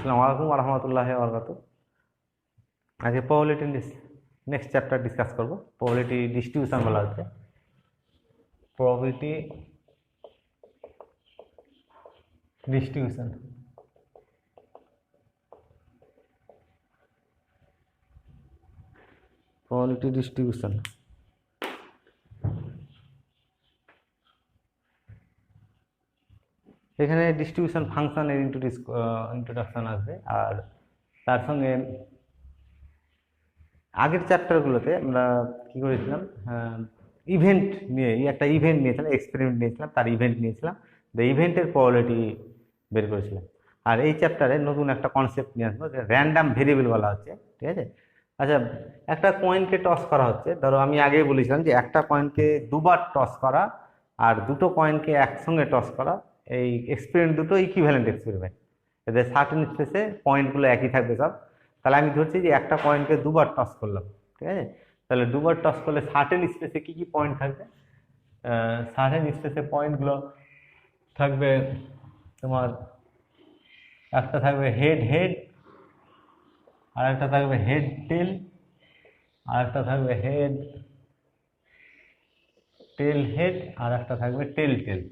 আসসালামু আলাইকুম ওয়া রাহমাতুল্লাহি ওয়া বারাকাতুহু। আজকে প্রবাবিলিটি নেক্সট চ্যাপ্টার ডিসকাস করব। প্রবাবিলিটি ডিস্ট্রিবিউশন বলা হচ্ছে। Probability distribution. প্রবাবিলিটি ডিস্ট্রিবিউশন এখানে ডিস্ট্রিবিউশন ফাংশনের ইন্ট্রোডাকশন আসবে, আর তার সঙ্গে আগের চ্যাপ্টারগুলোতে আমরা কি করেছিলাম, ইভেন্ট নিয়ে একটা ইভেন্ট নিয়েছিলাম, এক্সপেরিমেন্ট নিয়েছিলাম, তার ইভেন্ট নিয়েছিলাম, ইভেন্টের প্রবাবিলিটি বের করেছিলাম। আর এই চ্যাপ্টারে নতুন একটা কনসেপ্ট নিয়ে আসবো, যে র্যান্ডাম ভেরিয়েবল বলা হচ্ছে। ঠিক আছে, আচ্ছা, একটা কয়েনকে টস করা হচ্ছে। ধরো আমি আগেই বলেছিলাম যে একটা কয়েনকে দুবার টস করা আর দুটো কয়েনকে একসঙ্গে টস করা, এই এক্সপেরিমেন্ট দুটো ইকুইভ্যালেন্ট এক্সপেরিমেন্ট। এদের সার্টেন স্পেসে পয়েন্টগুলো একই থাকবে সব। তাহলে আমি ধরছি যে একটা কয়েনকে দুবার টস করলাম। ঠিক আছে, তাহলে দুবার টস করলে সার্টেন স্পেসে কি কি পয়েন্ট থাকবে? সার্টেন স্পেসে পয়েন্টগুলো থাকবে তোমার, একটা থাকবে হেড হেড, আর একটা থাকবে হেড টেল, আর একটা থাকবে হেড টেল হেড, আর একটা থাকবে টেল টেল।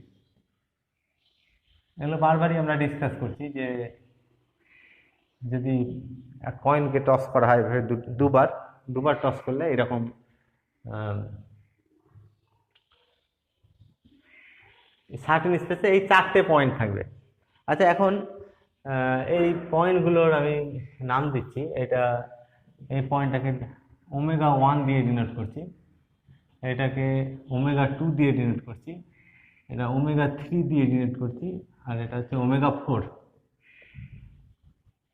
এগুলো বারবারই আমরা ডিসকাস করছি যে যদি কয়েনকে টস করা হয় দুবার দুবার টস করলে এরকম সার্টেন স্পেসে এই চারটে পয়েন্ট থাকবে। আচ্ছা, এখন এই পয়েন্টগুলোর আমি নাম দিচ্ছি। এই পয়েন্টটাকে ওমেগা 1 দিয়ে ডিনোট করছি, এটাকে ওমেগা 2 দিয়ে ডিনোট করছি, এটা ওমেগা 3 দিয়ে ডিনোট করছি, আর এটা হচ্ছে ওমেগা 4।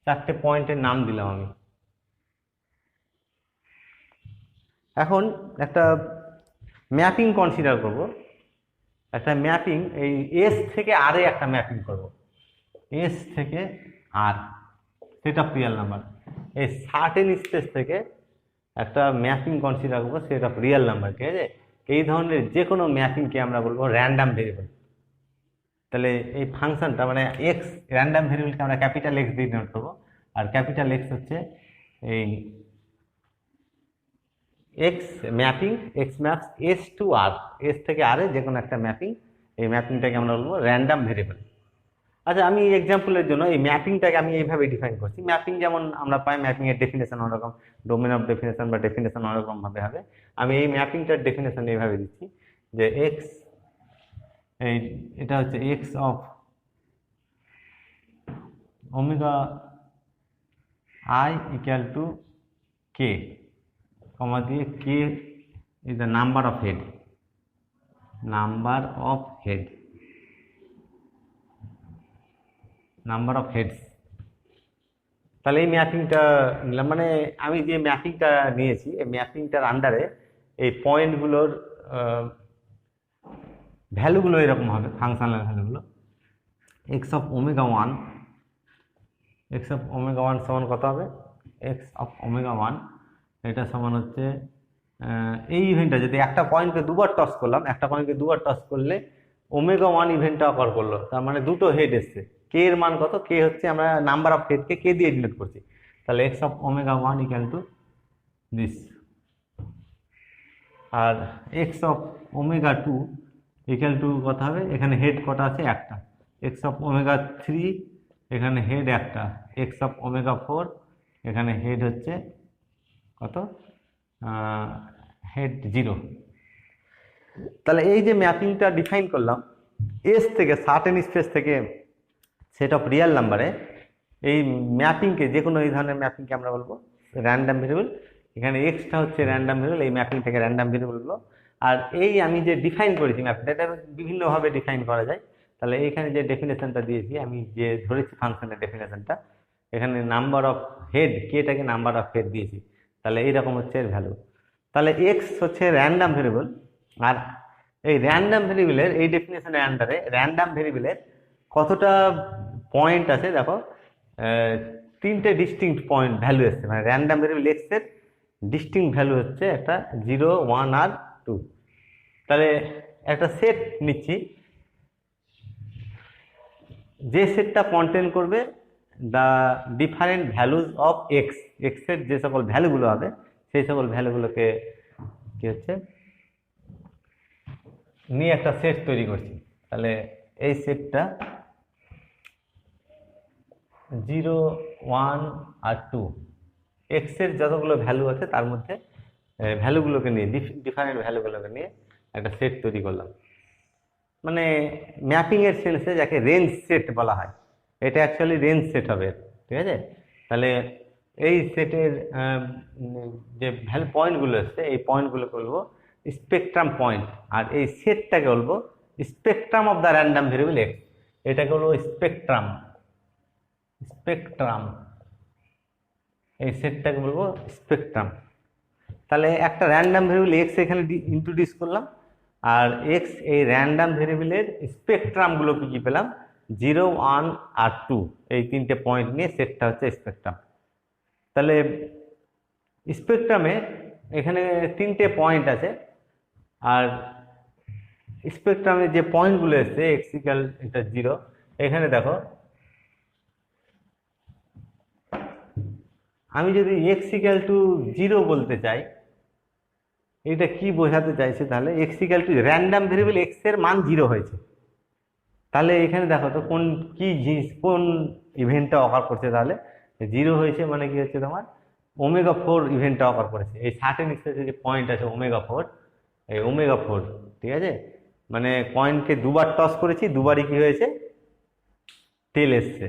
চারটে পয়েন্টের নাম দিলাম আমি। এখন একটা ম্যাপিং কনসিডার করব। একটা ম্যাপিং, এই এস থেকে আর এ একটা ম্যাপিং করব। এস থেকে আর, সেটা রিয়েল নাম্বার। এই সার্টেন স্পেস থেকে একটা ম্যাপিং কনসিডার করবো, সেটা রিয়েল নাম্বার। ঠিক আছে, এই ধরনের যে কোনো ম্যাপিংকে আমরা বলবো র্যান্ডাম ভেরিয়েবল। তাহলে এই ফাংশনটা মানে এক্স, র্যান্ডাম ভেরিয়েবলকে আমরা ক্যাপিটাল এক্স দিয়ে ডিনোট করবো। আর ক্যাপিটাল এক্স হচ্ছে এই X mapping, X maps S to R, S থেকে আর এ যে কোনো একটা ম্যাপিং। এই ম্যাপিংটাকে আমরা বলবো র্যান্ডাম ভেরিয়েবল। আচ্ছা, আমি এক্সাম্পলের জন্য এই ম্যাপিংটাকে আমি এইভাবে ডিফাইন করছি। ম্যাপিং যেমন আমরা পাই, ম্যাপিং এর ডেফিনেশন অন্যরকম, ডোমেন অফ ডেফিনেশন বা ডেফিনেশন অন্যরকম ভাবে হবে। আমি এই ম্যাপিংটার ডেফিনেশন এইভাবে দিচ্ছি যে এক্স, এটা হচ্ছে X of omega i equal to K, comma দিয়ে K is the number of head, number of head, number of heads. তাহলে এই ম্যাপিংটা নিলাম, মানে আমি যে ম্যাপিংটা নিয়েছি এই ম্যাপিংটার আন্ডারে এই পয়েন্টগুলোর ভ্যালুগুলো এরকম হবে, ফাংশনাল ভ্যালুগুলো। X of omega 1, X of omega 1 সমান কত হবে? এক্স অফ ওমেগা 1 এটা সমান হচ্ছে, এই ইভেন্টটা যদি একটা পয়েন্টকে দুবার টস করলাম, একটা পয়েন্টকে দুবার টস করলে ওমেগা 1 ইভেন্টটা অকার করলো, তার মানে দুটো হেড এসছে। কে এর মান কত? কে হচ্ছে, আমরা নাম্বার অফ হেডকে কে দিয়ে ডিনোট করছি। তাহলে X of omega 1 equal to this, আর X of omega 2 equal to কত হবে? এখানে হেড কটা আছে? একটা। এক্স অফ ওমেগা 3 এখানে হেড একটা। এক্স অফ ওমেগা 4 এখানে হেড হচ্ছে কত? হেড 0। তাহলে এই যে ম্যাপিংটা ডিফাইন করলাম এস থেকে, সার্টেন স্পেস থেকে সেট অফ রিয়েল নাম্বারে, এই ম্যাপিংকে, যে কোনো এই ধরনের ম্যাপিংকে আমরা বলবো র্যান্ডাম ভেরিয়েবল। এখানে এক্সটা হচ্ছে র্যান্ডাম ভেরিয়েবল, এই ম্যাপিং থেকে র্যান্ডাম ভেরিয়েবল বলবো। আর এই আমি যে ডিফাইন করেছি ম্যাপিংটা, এটা বিভিন্নভাবে ডিফাইন করা যায়। তাহলে এইখানে যে ডেফিনেশনটা দিয়েছি, আমি যে ধরেছি ফাংশনের ডেফিনেশনটা, এখানে নাম্বার অফ হেড, কেটাকে নাম্বার অফ হেড দিয়েছি। তাহলে এইরকম হচ্ছে এর ভ্যালু। তাহলে এক্স হচ্ছে র্যান্ডাম ভেরিয়েবল। আর এই র্যান্ডাম ভেরিয়েবলের এই ডেফিনেশনের আন্ডারে র্যান্ডাম ভেরিয়েবলের কতটা পয়েন্ট আছে দেখো, তিনটে ডিস্টিংক্ট পয়েন্ট ভ্যালু এসছে। মানে র্যান্ডাম ভেরিয়েবল এক্স এর ডিস্টিংক্ট ভ্যালু হচ্ছে একটা 0, 1 আর 2। তাহলে একটা সেট নিচ্ছি, যে সেটটা কন্টেন করবে the different values of X, এক্সের যে সকল ভ্যালুগুলো হবে সেই সকল ভ্যালুগুলোকে কি হচ্ছে নিয়ে একটা সেট তৈরি করছি। তাহলে এই সেটটা 0, 1 আর 2 এক্সের যতগুলো ভ্যালু আছে তার মধ্যে ভ্যালুগুলোকে নিয়ে ডিফারেন্ট ভ্যালুগুলোকে নিয়ে একটা সেট তৈরি করলাম। মানে ম্যাপিং এর সেন্সে যাকে রেঞ্জ সেট বলা হয়, এটা অ্যাকচুয়ালি রেঞ্জ সেট হবে, ঠিক আছে। তাহলে এই সেটের যে ভ্যালু পয়েন্টগুলো আসছে এই পয়েন্টগুলো বলবো স্পেকট্রাম পয়েন্ট, আর এই সেটটাকে বলবো spectrum of the random variable x, এটাকে বলবো স্পেকট্রাম। স্পেকট্রাম এই সেটটাকে বলবো স্পেকট্রাম। তাহলে একটা র্যান্ডম ভেরিয়েবল এক্স এখানে ইন্ট্রোডিউস করলাম, আর এক্স এই র্যান্ডম ভেরিয়েবলের স্পেকট্রামগুলো কি পেলাম 0, 1 আর 2 এই তিনটে পয়েন্ট নিয়ে সেটটা হচ্ছে স্পেকট্রাম। তাহলে স্পেকট্রামে এখানে তিনটে পয়েন্ট আছে, আর স্পেকট্রামে যে পয়েন্টগুলো এসছে এক্স ইকুয়াল এটা 0, এখানে দেখো আমি যদি এক্স ইকুয়াল টু 0 বলতে চাই, এটা কি বোঝাতে চাইছে, তাহলে x equal two random variable x এর মান 0 হয়েছে। তাহলে এখানে দেখো তো কোন কি জিনিস কোন ইভেন্টটা অকার করছে, তাহলে 0 হয়েছে মানে কি হচ্ছে তোমার ω4 ইভেন্টটা অকার করেছে। এই সার্টেন স্পেসে যে পয়েন্ট আছে ω4, এই ω4, ঠিক আছে, মানে কয়েনকে দুবার টস করেছি, দুবারই কি হয়েছে টেল এসছে।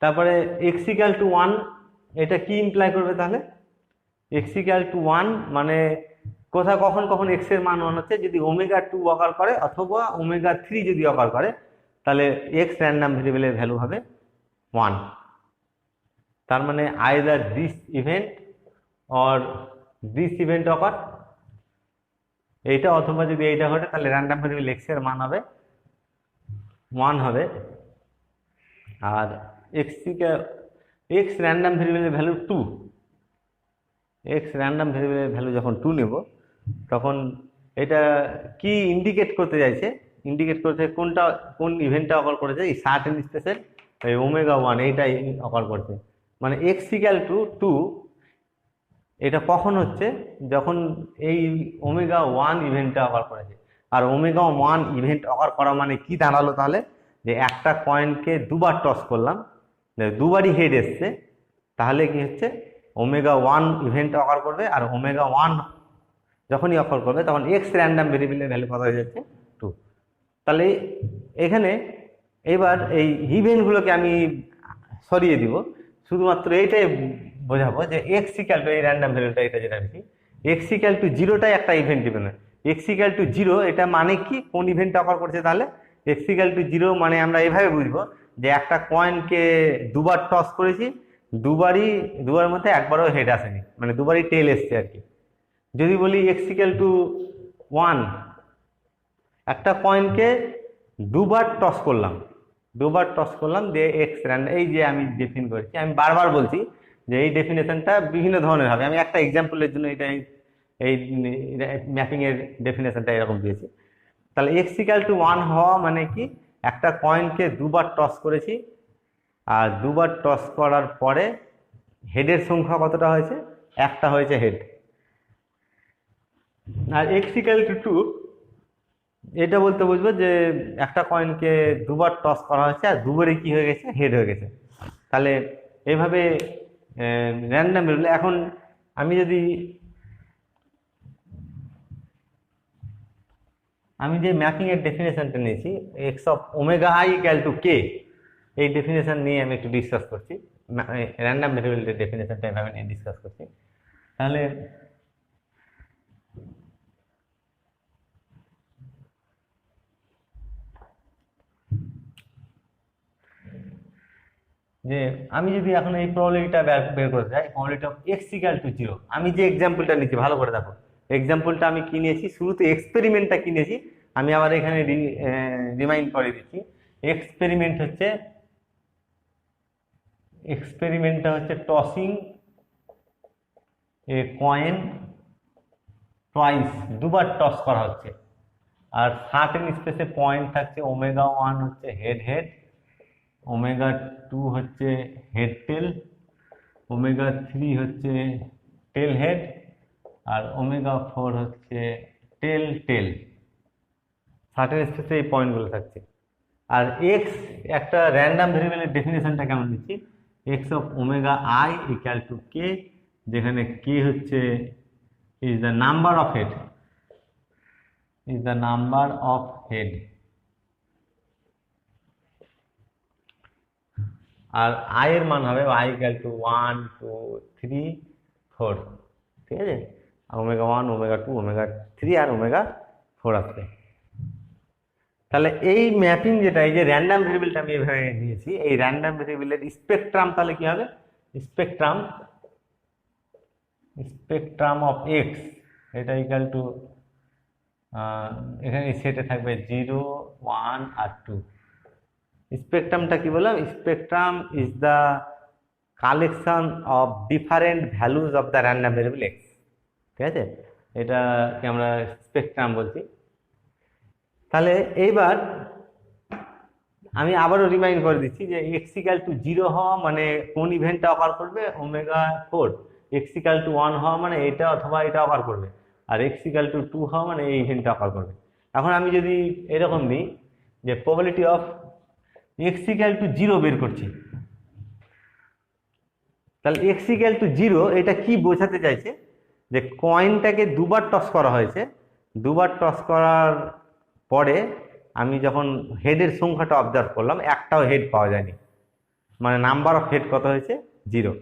তারপরে এক্স ইকুয়াল টু 1 এটা কি ইমপ্লাই করবে, তাহলে এক্স ইকুয়াল টু 1 মানে কখন কখন এক্স এর মান 1 হচ্ছে যদি ω2 অকার করে অথবা ω3 যদি অকার করে, তাহলে এক্স র্যান্ডম ভেরিয়েবলের ভ্যালু হবে 1। তার মানে either this event or this event occur, এইটা অথবা যদি এইটা ঘটে তাহলে র্যান্ডম ভেরিয়েবল এক্স এর মান হবে 1 হবে। আর এক্স র্যান্ডম ভেরিয়েবলের ভ্যালু 2, এক্স র্যান্ডম ভেরিয়েবলের ভ্যালু যখন 2 নেব তখন এটা কি ইন্ডিকেট করতে চাইছে, ইন্ডিকেট করতে কোনটা কোন ইভেন্টটা অকার করেছে এই সার্টেন স্পেসের এই ω1 এইটাই অকার করছে। মানে এক্স ইকুয়াল টু 2 এটা কখন হচ্ছে যখন এই ω1 ইভেন্টটা অকার করেছে। আর ω1 ইভেন্ট অকার করা মানে কি দাঁড়ালো, তাহলে যে একটা কয়েনকে দুবার টস করলাম, দুবারই হেড এসছে, তাহলে কি হচ্ছে ω1 ইভেন্ট অকার করবে, আর ω1 যখনই অকার করবে তখন এক্স র্যান্ডম ভেরিয়েবলের ভ্যালু কত হয়ে যাচ্ছে 2। তাহলে এখানে এবার এই ইভেন্টগুলোকে আমি সরিয়ে দিব, শুধুমাত্র এইটাই বোঝাবো যে এক্স ইকুয়াল টু এই র্যান্ডম ভ্যালুটা এটা যেটা বেশি এক্স ইকুয়াল টু 0টাই একটা ইভেন্ট দিবে না। এক্স ইকুয়াল টু 0 এটা মানে কি কোন ইভেন্ট অকার করছে, তাহলে এক্স ইকুয়াল টু 0 মানে আমরা এভাবে বুঝবো যে একটা কয়েনকে দুবার টস করেছি, দুবারের মধ্যে একবারও হেড আসেনি, মানে দুবারই টেল এসছে আর কি। যদি বলি এক্স ইকুয়াল টু 1, একটা কয়েনকে দুবার টস করলাম যে এক্স র্যান্ডম, এই যে আমি ডেফিন করেছি, আমি বারবার বলছি যে এই ডেফিনেশনটা বিভিন্ন ধরনের হবে, আমি একটা এক্সাম্পলের জন্য এটা এই ম্যাপিং এর ডেফিনেশনটা এরকম দিয়েছি। তাহলে এক্স ইকুয়াল টু 1 হওয়া মানে কি একটা কয়েনকে দুবার টস করেছি, আর দুবার টস করার পরে হেডের সংখ্যা কতটা হয়েছে, একটা হয়েছে হেড। আর এক্স ইকুয়াল টু 2 এটা বলতে বুঝবো যে একটা কয়েনকে দুবার টস করা হয়েছে আর দুবারই কি হয়ে গেছে হেড হয়ে গেছে। তাহলে এইভাবে র্যান্ডম ভেরিয়েবল। এখন আমি যে ম্যাপিং এর ডেফিনেশনটা নিয়েছি X of ω_i equal to K, এই ডেফিনেশন নিয়ে আমি একটু ডিসকাস করছি, র্যান্ডম ভেরিয়েবলের ডেফিনেশনটা এভাবে নিয়ে ডিসকাস করছি। তাহলে যে আমি যদি এখন এই প্রবাবিলিটিটা বের করতে চাই, probability of x equal to 0, আমি যে এক্সাম্পলটা নিচ্ছি ভালো করে দেখো, এক্সাম্পলটা আমি কি নিয়েছি, শুরুতে এক্সপেরিমেন্টটা কি নিয়েছি আমি আবার এখানে রিমাইন্ড করে দিচ্ছি। এক্সপেরিমেন্টটা হচ্ছে টসিং এ কয়েন টুয়াইস, দুবার টস করা হচ্ছে, আর সার্টেন স্পেসে পয়েন্ট থাকছে ওমেগা 1 হচ্ছে হেড হেড, ওমেগা 2 হচ্ছে হেড টেল, ওমেগা 3 হচ্ছে টেল হেড, আর ওমেগা 4 হচ্ছে টেল টেল। সার্টেন স্পেসে এই পয়েন্টগুলো থাকছে। আর এক্স একটা র্যান্ডাম ভেরিয়েবলের ডেফিনেশনটা কেমন দিচ্ছি, X of omega i equal to K, যেখানে কে হচ্ছে is the number of head, is the number of head, আর i এর মান হবে i equal to 1 2 3 4, ঠিক আছে, ওমেগা 1 ওমেগা 2 ওমেগা 3 আর ওমেগা 4 আসবে। তাহলে এই ম্যাপিং যেটা, এই যে র্যান্ডাম ভেরিয়েবলটা আমি এভাবে দিয়েছি, এই র্যান্ডাম ভেরিয়েবলের স্পেকট্রাম তাহলে কি হবে, স্পেকট্রাম অফ এক্স এটা ইকুয়াল টু, এখানে সেটে থাকবে 0 1 আর 2। স্পেকট্রামটা কি বললাম, spectrum is the collection of different values of the random variable x, ঠিক আছে, এটাকে আমরা স্পেকট্রাম বলছি। তাহলে এইবার আমি আবারও রিমাইন্ড করে দিচ্ছি যে এক্স ইকাল টু 0 হওয়া মানে কোন ইভেন্টটা অকার করবে, ওমেগা 4, এক্স ইকাল টু 1 হওয়া মানে এটা অথবা এটা অকার করবে, আর এক্স ইকাল টু 2 হওয়া মানে এই ইভেন্টটা অকার করবে। এখন আমি যদি এরকম দিই যে probability of x equal two 0 বের করছি, তাহলে এক্স ইকাল টু 0 এটা কি বোঝাতে চাইছে, যে কয়েনটাকে দুবার টস করা হয়েছে, দুবার টস করার পরে আমি যখন হেডের সংখ্যাটা অবজার্ভ করলাম একটাও হেড পাওয়া যায়নি, মানে নাম্বার অফ হেড কত হয়েছে 0।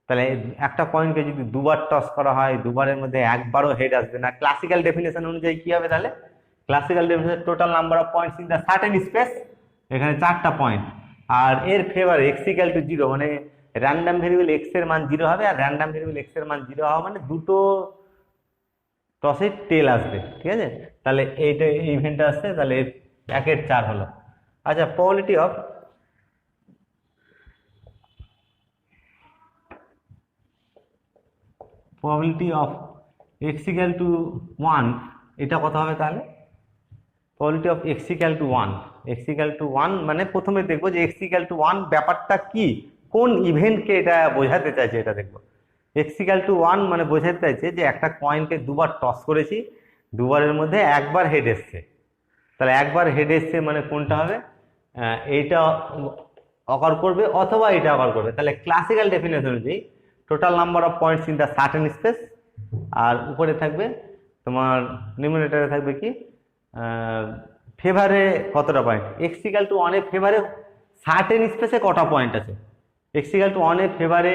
তাহলে একটা কয়েনকে যদি দুবার টস করা হয়, দুবারের মধ্যে একবারও হেড আসবে না। ক্লাসিক্যাল ডেফিনেশন অনুযায়ী কি হবে তাহলে, classical definition total number of points in the certain space, এখানে 4টা পয়েন্ট, আর এর ফেভার এক্স ইকুয়াল টু 0 মানে র্যান্ডাম ভেরিয়েবল এক্স এর মান 0 হবে, আর র্যান্ডাম ভেরিয়েবল এক্স এর মান 0 হওয়া মানে দুটো টসে টেল আসবে, ঠিক আছে। তাহলে এইটা ইভেন্টটা আসছে, তাহলে 1 এর 4 হলো। আচ্ছা, probability of x equal to 1 এটা কত হবে তাহলে, probability of x equal to 1, x equal to 1 মানে প্রথমে দেখবো যে x equal to 1 ব্যাপারটা কি, কোন ইভেন্টকে এটা বোঝাতে চাইছে এটা দেখবো। x equal to 1 মানে বোঝাতে চাইছে যে একটা কয়েনকে দুবার টস করেছি, দুবারের মধ্যে একবার হেড এসছে, তাহলে একবার হেড এসছে মানে কোনটা হবে, এইটা অকার করবে অথবা এটা অকার করবে। তাহলে ক্লাসিক্যাল ডেফিনেশন অনুযায়ী total number of points in the certain space, আর উপরে থাকবে তোমার নিউমারেটরে থাকবে কি ফেভারে কতটা পয়েন্ট, এক্স ইকুয়াল টু 1 এর ফেভারে সার্টেন স্পেসে কটা পয়েন্ট আছে, এক্স ইকুয়াল টু 1 এর ফেভারে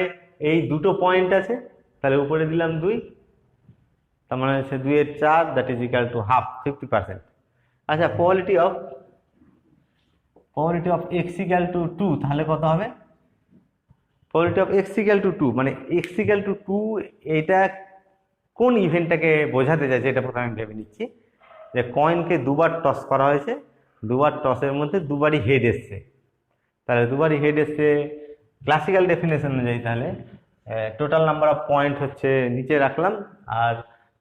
এই দুটো পয়েন্ট আছে, তাহলে উপরে দিলাম 2, তার মানে হচ্ছে 2 এর 4, that is equal to half, 50%। আচ্ছা, probability of x equal to 2 তাহলে কত হবে, probability of x equal to 2 মানে এক্স ইকুয়াল টু 2 এইটা কোন ইভেন্টটাকে বোঝাতে চাইছে এটা প্রথমে আমি ভেবে নিচ্ছি, যে কয়েনকে দুবার টস করা হয়েছে, দুবার টসের মধ্যে দুবারই হেড এসছে, তাহলে দুবারই হেড এসছে ক্লাসিক্যাল ডেফিনেশন অনুযায়ী, তাহলে টোটাল নাম্বার অফ পয়েন্ট হচ্ছে নিচে রাখলাম, আর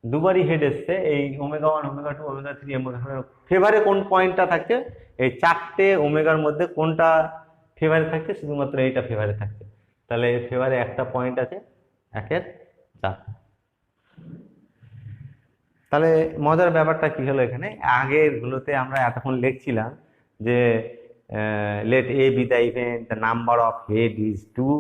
দুবারই হেড এসছে এই ওমেগা 1 ওমেগা 2 ওমেগা 3 এর মধ্যে ফেভারে কোন পয়েন্টটা থাকছে, এই 4টে ওমেগার মধ্যে কোনটা ফেভারে থাকছে, শুধুমাত্র এইটা ফেভারে থাকছে, তাহলে ফেভারে একটা পয়েন্ট আছে 1 এর 4। তাহলে মজার ব্যাপারটা কি হলো, এখানে আগের গুলোতে আমরা এতক্ষণ লিখছিলাম যে let A be the event, the number of head is 2,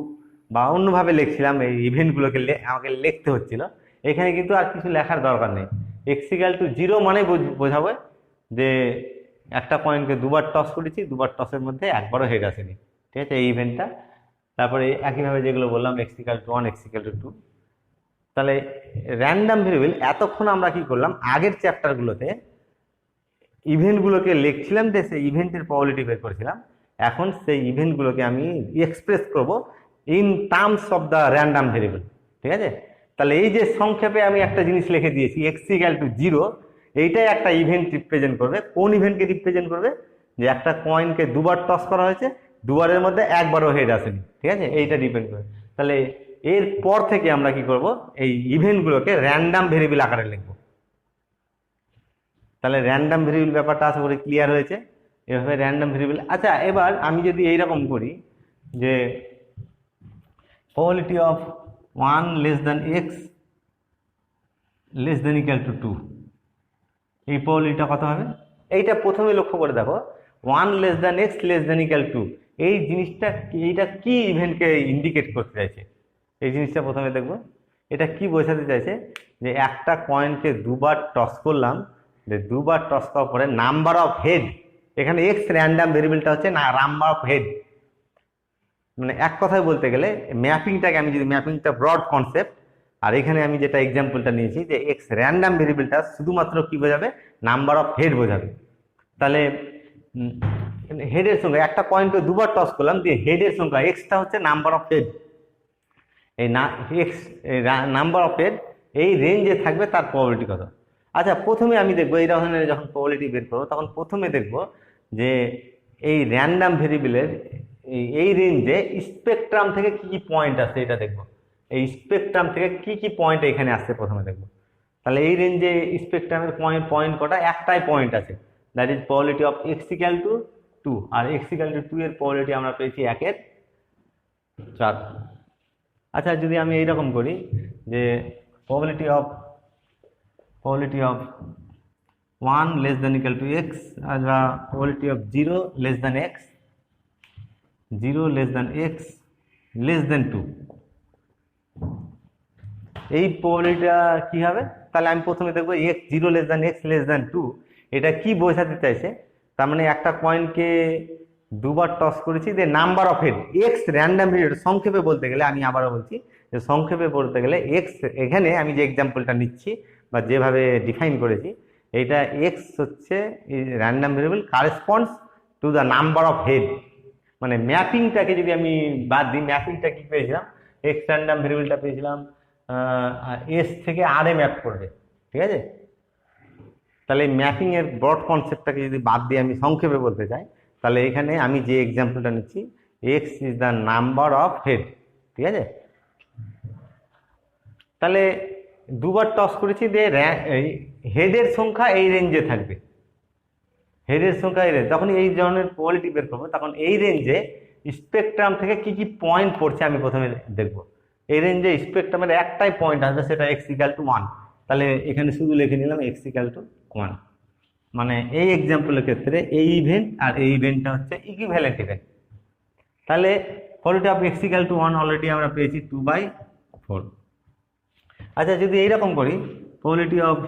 বা অন্যভাবে লিখছিলাম, এই ইভেন্টগুলোকে আমাকে লিখতে হচ্ছিল। এখানে কিন্তু আর কিছু লেখার দরকার নেই, এক্স ইকুয়াল টু 0 মানে বোঝাবে যে একটা কয়েনকে দুবার টস করেছি, দুবার টসের মধ্যে একবারও হেড আসেনি, ঠিক আছে, এই ইভেন্টটা। তারপরে একইভাবে যেগুলো বললাম x equal to 1 x equal to 2। তাহলে র্যান্ডাম ভেরিয়েবল এতক্ষণ আমরা কি করলাম, আগের চ্যাপ্টারগুলোতে ইভেন্টগুলোকে লিখছিলাম, যে সেই ইভেন্টের প্রবাবিলিটি বের করেছিলাম, এখন সেই ইভেন্টগুলোকে আমি এক্সপ্রেস করব in terms of the random variable, ঠিক আছে। তাহলে এই যে সংক্ষেপে আমি একটা জিনিস লিখে দিয়েছি এক্স ইকুয়াল টু 0, এইটাই একটা ইভেন্ট রিপ্রেজেন্ট করবে। কোন ইভেন্টকে রিপ্রেজেন্ট করবে, যে একটা কয়েনকে দুবার টস করা হয়েছে, দুবারের মধ্যে একবারও হেড আসেনি, ঠিক আছে, এইটা ডিপেন্ড করবে। তাহলে এরপর থেকে আমরা কি করব, এই ইভেন্টগুলোকে র্যান্ডাম ভেরিয়েবল আকারে লিখব। তাহলে র্যান্ডম ভেরিয়েবল ব্যাপারটা আশা করি ক্লিয়ার হয়েছে। এভাবে র্যান্ডম ভেরিয়েবল। আচ্ছা, এবার আমি যদি এইরকম করি যে probability of 1 less than x less than equal to 2, এই প্রবাবিলিটিটা কত হবে? এইটা প্রথমে লক্ষ্য করে দেখো, 1 less than x less than equal two, এই জিনিসটা এইটা কি ইভেন্টকে ইন্ডিকেট করতে চাইছে? এই জিনিসটা প্রথমে দেখবো এটা কি বোঝাতে চাইছে, যে একটা কয়েনকে দুবার টস করলাম, যে দুবার টস করার পরে নাম্বার অফ হেড, এখানে এক্স র্যান্ডাম ভেরিয়েবলটা হচ্ছে না নাম্বার অফ হেড, মানে এক কথায় বলতে গেলে ম্যাপিংটাকে আমি যদি, ম্যাপিংটা ব্রড কনসেপ্ট, আর এখানে আমি যেটা এক্সাম্পলটা নিয়েছি যে এক্স র্যান্ডাম ভেরিয়েবলটা শুধুমাত্র কি বোঝাবে? নাম্বার অফ হেড বোঝাবে। তাহলে হেডের সংখ্যা, একটা পয়েন্টে দুবার টস করলাম, দিয়ে হেডের সংখ্যা এক্সটা হচ্ছে নাম্বার অফ হেড, এই না এক্স নাম্বার অফ হেড এই রেঞ্জে থাকবে তার প্রবাবিলিটি কত। আচ্ছা, প্রথমে আমি দেখবো এই ধরনের যখন প্রবাবিলিটি বের করবো তখন প্রথমে দেখবো যে এই র্যান্ডাম ভেরিয়েবলের এই রেঞ্জে স্পেকট্রাম থেকে কি কি পয়েন্ট আছে এটা দেখবো, এই স্পেকট্রাম থেকে কি কি পয়েন্ট এখানে আসছে প্রথমে দেখবো। তাহলে এই রেঞ্জে স্পেকট্রামের পয়েন্ট কটা? একটাই পয়েন্ট আছে, that is probability of x equal to 2, আর এক্স ইকুয়াল টু 2 এর প্রবাবিলিটি আমরা পেয়েছি 1/4। আচ্ছা, যদি আমি এইরকম করি যে probability of 1 less than equal to X, আর probability of 0 less than X, 0 less than x less than 2, এই প্রবাবিলিটিটা কি হবে? তাহলে আমি প্রথমে দেখবো X 0 less than x less than 2 এটা কি বোঝাতে চাইছে। তার মানে একটা কয়েনকে দুবার টস করেছি, যে number of head x random variable, সংক্ষেপে বলতে গেলে আমি আবারও বলছি যে সংক্ষেপে বলতে গেলে এক্স, এখানে আমি যে এক্সাম্পলটা নিচ্ছি বা যেভাবে ডিফাইন করেছি, এইটা এক্স হচ্ছে random variable corresponds to the number of head, মানে ম্যাপিংটাকে যদি আমি বাদ দিই, ম্যাপিংটা কি পেয়েছিলাম? এক্স র্যান্ডাম ভেরিয়েবলটা পেয়েছিলাম এস থেকে আর এ ম্যাপ করবে, ঠিক আছে? তাহলে ম্যাপিং এর ব্রড কনসেপ্টটাকে যদি বাদ দিয়ে আমি সংক্ষেপে বলতে চাই, তাহলে এখানে আমি যে এক্সাম্পলটা নিচ্ছি, x is the number of head, ঠিক আছে? তাহলে দুবার টস করেছি, দিয়ে হেডের সংখ্যা এই রেঞ্জে থাকবে, হেডের সংখ্যা এই রেঞ্জ, যখন এই ধরনের প্রবাবিলিটি বের করবো তখন এই রেঞ্জে স্পেকট্রাম থেকে কি কি পয়েন্ট পড়ছে আমি প্রথমে দেখবো। এই রেঞ্জে স্পেকট্রামের একটাই পয়েন্ট আসবে, সেটা এক্স ইকুয়াল টু 1, তাহলে এখানে শুধু লিখে নিলাম এক্স ইকুয়াল টু 1, মানে এই এক্সাম্পলের ক্ষেত্রে এই ইভেন্ট আর এই ইভেন্টটা হচ্ছে ইকুইভ্যালেন্ট ইভেন্ট। তাহলে probability of x equal to 1 already আমরা পেয়েছি 2/4। আচ্ছা, যদি এইরকম করি probability of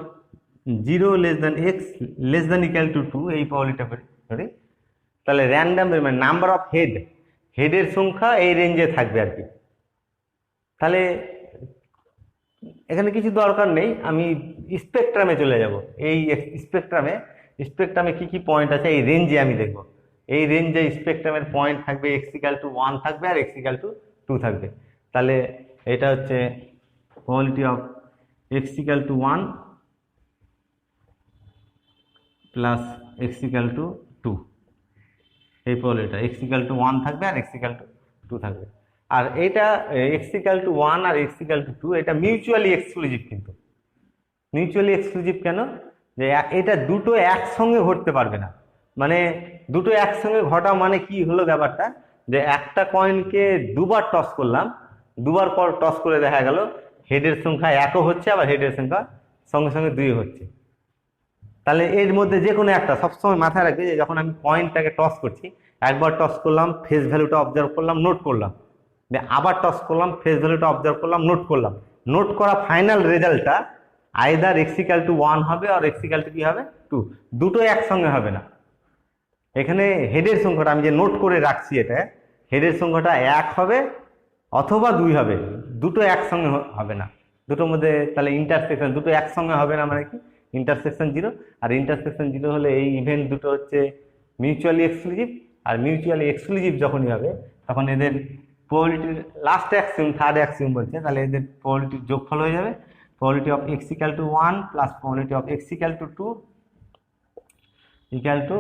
0 less than x less than equal to 2, এই প্রবাবিলিটিটা করি, তাহলে র্যান্ডাম মানে নাম্বার অফ হেড, হেডের সংখ্যা এই রেঞ্জে থাকবে আর কি। তাহলে এখানে কিছু দরকার নেই, আমি স্পেকট্রামে চলে যাব, এই স্পেকট্রামে কি কি পয়েন্ট আছে এই রেঞ্জে আমি দেখব। এই রেঞ্জে স্পেকট্রামের পয়েন্ট থাকবে এক্স ইকুয়াল টু 1 থাকবে আর এক্স ইকুয়াল টু 2 থাকবে। তাহলে এটা হচ্ছে probability of x equal to 1 plus x equal to 2, এই প্রবাবিলিটিটা এক্স ইকুয়াল টু 1 থাকবে আর এক্স ইকুয়াল টু 2 থাকবে। আর এটা এক্স ইকুয়াল টু 1 আর এক্স ইকুয়াল টু 2 এটা মিউচুয়ালি এক্সক্লুসিভ, কিন্তু মিউচুয়ালি এক্সক্লুসিভ কেন? যে এটা দুটো একসঙ্গে ঘটতে পারবে না, মানে দুটো একসঙ্গে ঘটা মানে কি হলো ব্যাপারটা, যে একটা কয়েনকে দুবার টস করলাম, দুবার পর টস করে দেখা গেল হেডের সংখ্যা 1 হচ্ছে, আবার হেডের সংখ্যা সঙ্গে সঙ্গে 2 হচ্ছে। তাহলে এর মধ্যে যে কোনো একটা সবসময় মাথায় রাখবে, যে যখন আমি কয়েনটাকে টস করছি, একবার টস করলাম, ফেস ভ্যালুটা অবজার্ভ করলাম, নোট করলাম, আবার টস করলাম, ফেস ভ্যালুটা অবজার্ভ করলাম, নোট করলাম, নোট করা ফাইনাল রেজাল্টটা আইদার এক্স ইকুয়াল টু 1 হবে আর এক্স ইকুয়াল টু কি হবে 2, দুটো একসঙ্গে হবে না। এখানে হেডের সংখ্যাটা আমি যে নোট করে রাখছি, এটা হেডের সংখ্যাটা 1 হবে অথবা 2 হবে, দুটো একসঙ্গে হবে না, দুটোর মধ্যে তাহলে ইন্টারসেকশন, দুটো একসঙ্গে হবে না মানে কি ইন্টারসেকশন 0, আর ইন্টারসেকশন 0 হলে এই ইভেন্ট দুটো হচ্ছে মিউচুয়ালি এক্সক্লুসিভ, আর মিউচুয়ালি এক্সক্লুসিভ যখনই হবে তখন এদের প্রবাবিলিটির লাস্ট অ্যাক্সিওম, থার্ড অ্যাক্সিওম বলছে, তাহলে এদের প্রবাবিলিটির যোগফল হয়ে যাবে probability of x equal to 1 plus probability of x equal to 2 equal to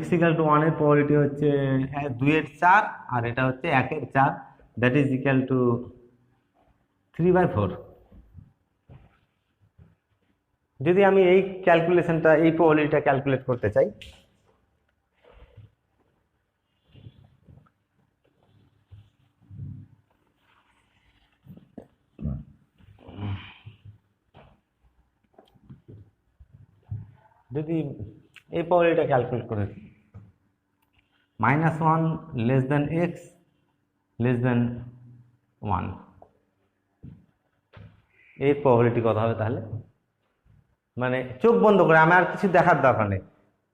x equal to 1 এর probability হচ্ছে 2/4 আর এটা হচ্ছে 1/4, that is equal to 3/4। যদি আমি এই ক্যালকুলেশনটা, এই প্রবাবিলিটিটা ক্যালকুলেট করতে চাই, যদি এই প্রবাবিলিটিটা ক্যালকুলেট করে -1 লেস দেন এক্স লেস দেন 1, এর প্রবাবিলিটি কত হবে তাহলে? মানে চোখ বন্ধ করে, আমার কিছু দেখার দরকার নেই,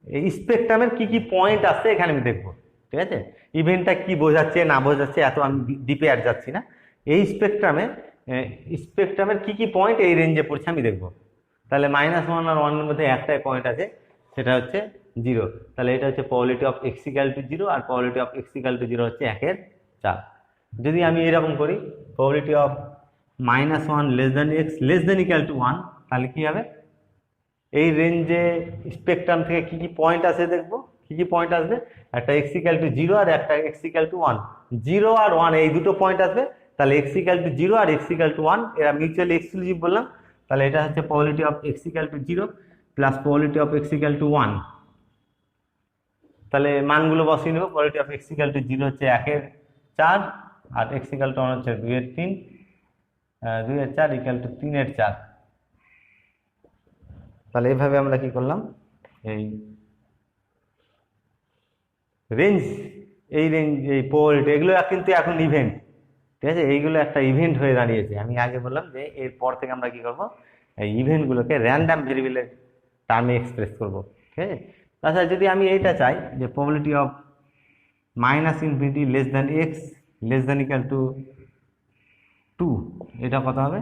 এই স্পেকট্রামের কি কি পয়েন্ট আছে এখানে আমি দেখবো, ঠিক আছে? ইভেন্টটা কি বোঝাচ্ছে না বোঝাচ্ছে এত আমি ডিপে আর যাচ্ছি না। এই স্পেকট্রামের কি কি পয়েন্ট এই রেঞ্জে পড়ছে আমি দেখবো। তাহলে -1 আর 1 এর মধ্যে একটাই পয়েন্ট আছে, সেটা হচ্ছে 0। তাহলে এটা হচ্ছে probability of x equal to 0, আর probability of x equal to 0 হচ্ছে 1/4। যদি আমি এরকম করি probability of -1 less than X less than equal to 1, তাহলে কি হবে? এই রেঞ্জে স্পেকট্রাম থেকে কি কি পয়েন্ট আছে দেখবো। কি কি পয়েন্ট আসবে? একটা x ইকুয়াল টু 0 আর একটা x ইকুয়াল টু 1। 0 আর 1 এই দুটো পয়েন্ট আসবে। তাহলে x ইকুয়াল টু 0 আর x ইকুয়াল টু 1 এরা মিউচুয়ালি এক্সক্লুসিভ বললাম। তাহলে এটা হচ্ছে probability of x equal to 0 plus probability of x equal to 1। তাহলে মানগুলো বসিয়ে নেব। Probability of x equal to 0 হচ্ছে 1/4 আর x ইকুয়াল টু 1 হচ্ছে 2/3, 2/4 ইকুয়াল টু 3/4। তাহলে এইভাবে আমরা কি করলাম, এই রেঞ্জ এই প্রবাবিলিটি এগুলো কিন্তু এখন ইভেন্ট, ঠিক আছে? এইগুলো একটা ইভেন্ট হয়ে দাঁড়িয়েছে। আমি আগে বললাম যে এরপর থেকে আমরা কি করব, এই ইভেন্টগুলোকে র্যান্ডম ভেরিয়েবলের টার্মে এক্সপ্রেস করব, ঠিক আছে? তাছাড়া যদি আমি এইটা চাই যে probability of -∞ less than x less than equal to 2, এটা কত হবে?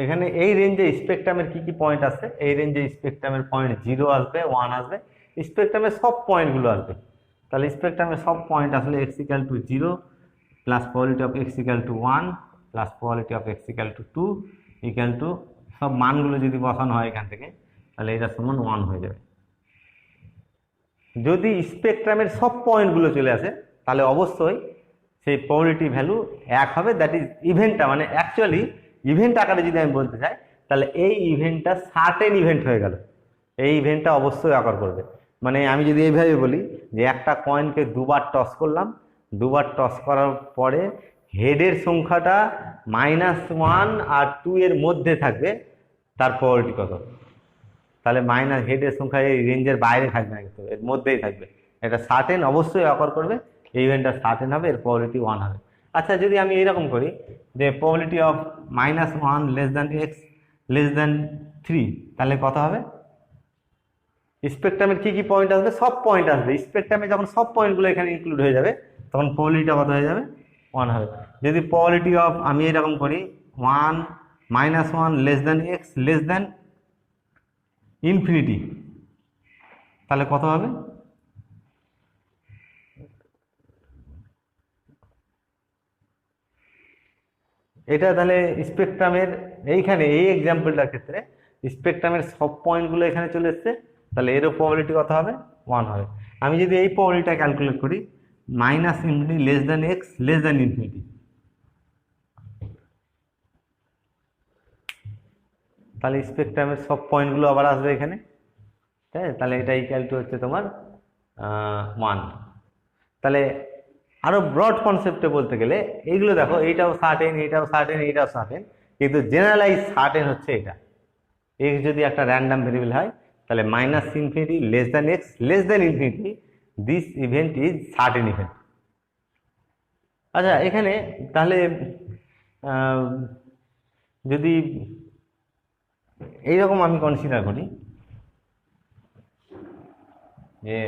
এখানে এই রেঞ্জে স্পেকট্রামের কি কি পয়েন্ট আছে, এই রেঞ্জে স্পেকট্রামের পয়েন্ট 0 আসবে, 1 আসবে, স্পেকট্রামের সব পয়েন্টগুলো আসবে। তাহলে স্পেকট্রামের সব পয়েন্ট আসলে x equal to 0 plus probability of x equal to 1 plus probability of x equal to 2 equal two সব মানগুলো যদি বসানো হয় এখান থেকে, তাহলে এটা সমান 1 হয়ে যাবে। যদি স্পেকট্রামের সব পয়েন্টগুলো চলে আসে তাহলে অবশ্যই সেই প্রবাবিলিটি ভ্যালু 1 হবে। দ্যাট ইজ ইভেন্টটা, মানে অ্যাকচুয়ালি ইভেন্ট আকারে যদি আমি বলতে চাই তাহলে এই ইভেন্টটা সার্টেন ইভেন্ট হয়ে গেল। এই ইভেন্টটা অবশ্যই অকার করবে। মানে আমি যদি এইভাবে বলি যে একটা কয়েনকে দুবার টস করলাম, দুবার টস করার পরে হেডের সংখ্যাটা -1 আর 2 এর মধ্যে থাকবে, তার প্রবাবিলিটি কত? তাহলে হেডের সংখ্যা এই রেঞ্জের বাইরে থাকবে না, কিন্তু এর মধ্যেই থাকবে। এটা সার্টেন অবশ্যই অকার করবে, এই ইভেন্টটা সার্টেন হবে, এর প্রবাবিলিটি 1 হবে। আচ্ছা, যদি আমি এরকম করি যে probability of -1 less than x less than 3, তাহলে কত হবে? স্পেকট্রামের কি কি পয়েন্ট আসবে? সব পয়েন্ট আসবে। স্পেকট্রামে যখন সব পয়েন্টগুলো এখানে ইনক্লুড হয়ে যাবে তখন প্রবাবিলিটিটা কত হয়ে যাবে? 1 হবে। যদি প্রবাবিলিটি অফ আমি এরকম করি -1 less than x less than infinity, তাহলে কত হবে? এটা তাহলে স্পেকট্রামের এইখানে এই এক্সাম্পলটার ক্ষেত্রে স্পেকট্রামের সব পয়েন্টগুলো এখানে চলে এসছে, তাহলে এরও প্রবাবিলিটি কত হবে? 1 হবে। আমি যদি এই প্রবাবিলিটিটা ক্যালকুলেট করি -∞ less than x less than infinity, তাহলে স্পেকট্রামের সব পয়েন্টগুলো আবার আসবে এখানে, ঠিক আছে? তাহলে এটা ইকুয়াল টু হচ্ছে তোমার 1। তাহলে আরো ব্রড কনসেপ্টে বলতে গেলে এইগুলো দেখো, এইটাও সার্টেন, এইটাও সার্টেন, এইটাও সার্টেন, কিন্তু জেনারেলাইজ সার্টেন হচ্ছে এটা। এক্স যদি একটা র্যান্ডম ভেরিয়েবল হয় তাহলে -∞ less than x less than infinity, this event is certain event. আচ্ছা, এখানে তাহলে যদি এইরকম আমি কনসিডার করি যে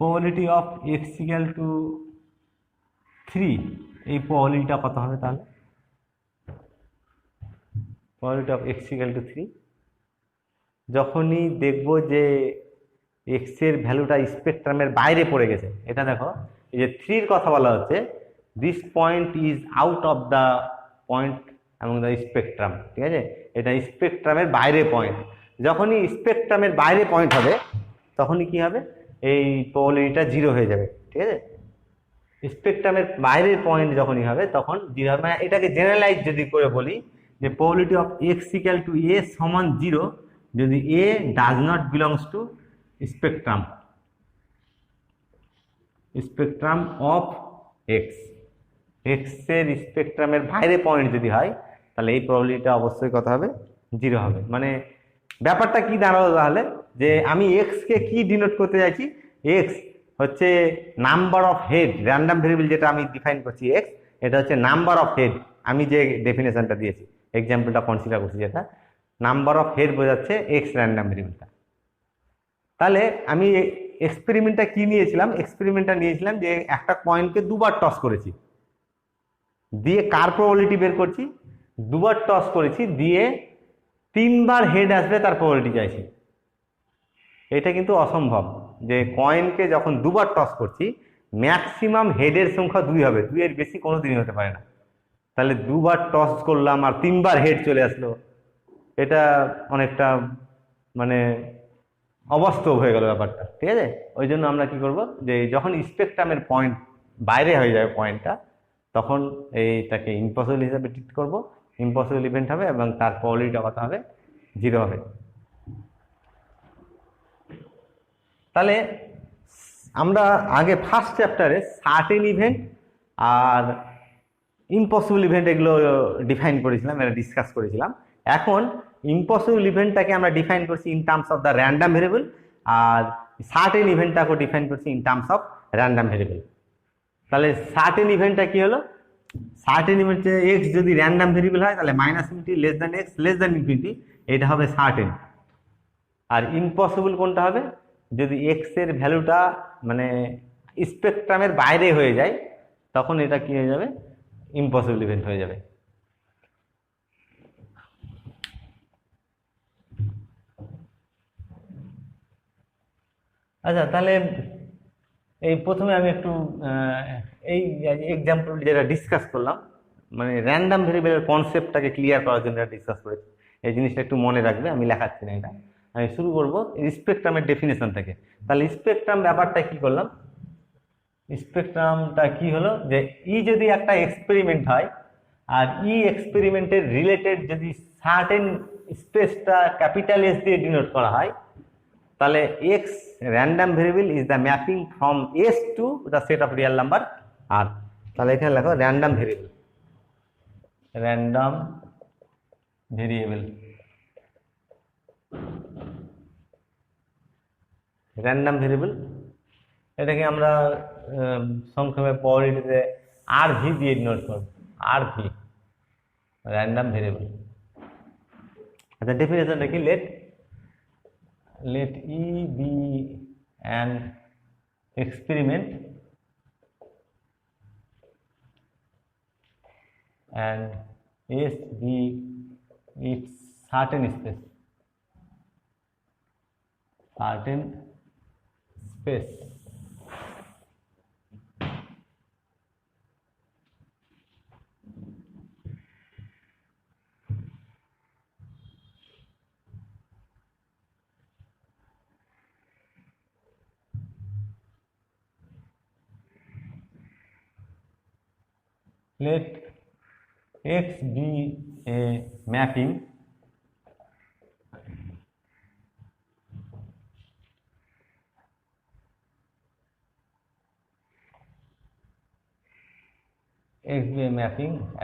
probability of x equal two 3, এই প্রবাবিলিটিটা কত হবে? তাহলে probability of x equal two 3, যখনই দেখব যে এক্স এর ভ্যালুটা স্পেকট্রামের বাইরে পড়ে গেছে, এটা দেখো এই যে 3 এর কথা বলা হচ্ছে, this point is out of the point এবং দ্য স্পেকট্রাম, ঠিক আছে? এটা স্পেকট্রামের বাইরে পয়েন্ট। যখনই স্পেকট্রামের বাইরে পয়েন্ট হবে তখনই কি হবে, এই প্রবাবিলিটিটা 0 হয়ে যাবে, ঠিক আছে? স্পেকট্রামের বাইরের পয়েন্ট যখনই হবে তখন 0 হবে। মানে এটাকে জেনারেলাইজ যদি করে বলি যে probability of x equal to A সমান 0 যদি A does not belongs to spectrum spectrum of X, এক্সের স্পেকট্রামের বাইরে পয়েন্ট যদি হয় তাহলে এই প্রবাবিলিটিটা অবশ্যই কত হবে, 0 হবে। মানে ব্যাপারটা কি দাঁড়ালো তাহলে, যে আমি এক্সকে কি ডিনোট করতে চাইছি, এক্স হচ্ছে number of head, random variable যেটা আমি ডিফাইন করছি এক্স, এটা হচ্ছে নাম্বার অফ হেড। আমি যে ডেফিনেশনটা দিয়েছি, এক্সাম্পলটা কনসিডার করছি, যেটা নাম্বার অফ হেড বোঝাচ্ছে এক্স র্যান্ডম ভেরিয়েবলটা। তাহলে আমি এক্সপেরিমেন্টটা কি নিয়েছিলাম, এক্সপেরিমেন্টটা নিয়েছিলাম যে একটা কয়েনকে দুবার টস করেছি, দিয়ে কার প্রবাবিলিটি বের করছি, দুবার টস করেছি দিয়ে 3বার হেড আসবে তার প্রবাবিলিটি চাইছি। এটা কিন্তু অসম্ভব, যে কয়েনকে যখন দুবার টস করছি ম্যাক্সিমাম হেডের সংখ্যা 2 হবে, 2 এর বেশি কোনোদিনই হতে পারে না। তাহলে দুবার টস করলাম আর 3বার হেড চলে আসলো, এটা অনেকটা মানে অবাস্তব হয়ে গেল ব্যাপারটা, ঠিক আছে? ওই জন্য আমরা কি করব, যে যখন স্পেকট্রামের পয়েন্ট বাইরে হয়ে যাবে পয়েন্টটা, তখন এইটাকে ইম্পসিবল হিসাবে ট্রিট করব, ইম্পসিবল ইভেন্ট হবে এবং তার প্রবাবিলিটি কত হবে, 0 হবে। তাহলে আমরা আগে ফার্স্ট চ্যাপ্টারে সার্টেন ইভেন্ট আর ইম্পসিবল ইভেন্ট এগুলো ডিফাইন করেছিলাম, এটা ডিসকাস করেছিলাম। এখন ইম্পসিবল ইভেন্টটাকে আমরা ডিফাইন করছি in terms of the random variable, আর সার্টেন ইভেন্টটাকে ডিফাইন করছি in terms of random variable. তাহলে সার্টেন ইভেন্টটা কি হলো, সার্টেন ইভেন্টে এক্স যদি র্যান্ডম ভেরিয়েবল হয় তাহলে -∞ less than x less than infinity, এটা হবে সার্টেন। আর ইম্পসিবল কোনটা হবে, যদি এক্স এর ভ্যালুটা মানে স্পেকট্রামের বাইরে হয়ে যায় তখন এটা কি হয়ে যাবে, ইম্পসিবল ইভেন্ট হয়ে যাবে। আচ্ছা, তাহলে এই প্রথমে আমি একটু এই এক্সাম্পল যেটা ডিসকাস করলাম, মানে র্যান্ডম ভেরিয়েবলের কনসেপ্টটাকে ক্লিয়ার করার জন্য ডিসকাস করেছি। এই জিনিসটা একটু মনে রাখবে, আমি লেখাচ্ছি না এটা। আমি শুরু করবো স্পেকট্রামের ডেফিনেশন থেকে। তাহলে স্পেকট্রাম ব্যাপারটা কি করলাম, স্পেকট্রামটা কি হলো, যে যদি একটা এক্সপেরিমেন্ট হয় আর এক্সপেরিমেন্টের রিলেটেড যদি সার্টেন স্পেসটা ক্যাপিটাল এস দিয়ে ডিনোট করা হয়, তাহলে X random variable is the mapping from S to the set of real number R. তাহলে এখানে লেখো random variable, random variable, random variable, এটাকে আমরা সংক্ষেপে প্রবাবিলিটিতে আর ভি দিয়ে ডিনোট করব, আর ভি, র্যান্ডম ভেরিয়েবল। আচ্ছা, ডেফিনেশনটা কি, let E be an experiment and S be its certain space, certain space. Let X be a mapping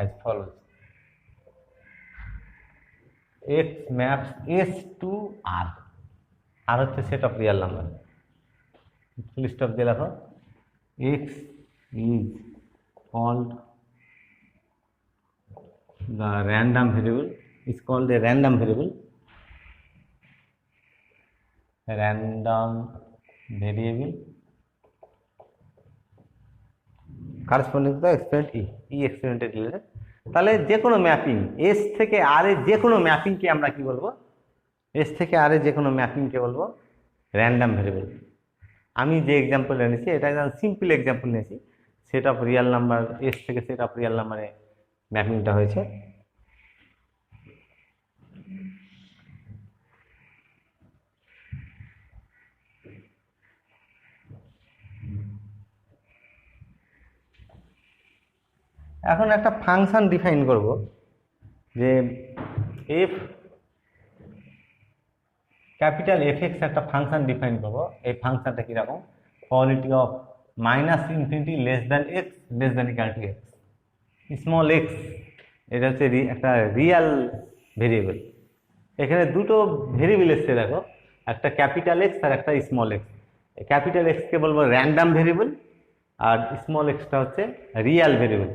as follows. X maps S to R, R হচ্ছে set of real number. Full stop দিয়ে লেখো, X is called the random variable, is called a random variable, corresponding to the experiment E experimented related। তাহলে যে কোনো mapping S থেকে আর এর যে কোনো ম্যাপিংকে আমরা কি বলবো, এস থেকে আর এর যে কোনো ম্যাপিংকে বলবো র্যান্ডম ভেরিয়েবল। আমি যে এক্সাম্পলটা নিয়েছি এটা একদম সিম্পল এক্সাম্পল নিয়েছি, set of real number, S থেকে সেট অফ রিয়েল নাম্বারে ম্যাপিংটা হয়েছে। এখন একটা ফাংশন ডিফাইন করব যে এফ ক্যাপিটাল এফ এক্স একটা ফাংশন ডিফাইন করব। এই ফাংশনটা কিরকম, quality of minus infinity less than x less than equal to x, small x এটা হচ্ছে একটা রিয়াল ভেরিয়েবল। এখানে দুটো ভেরিয়েবল এসছে দেখো, একটা ক্যাপিটাল এক্স আর একটা স্মল এক্স। ক্যাপিটাল এক্সকে বলবো র্যান্ডাম ভেরিয়েবল আর স্মল এক্সটা হচ্ছে রিয়াল ভেরিয়েবল।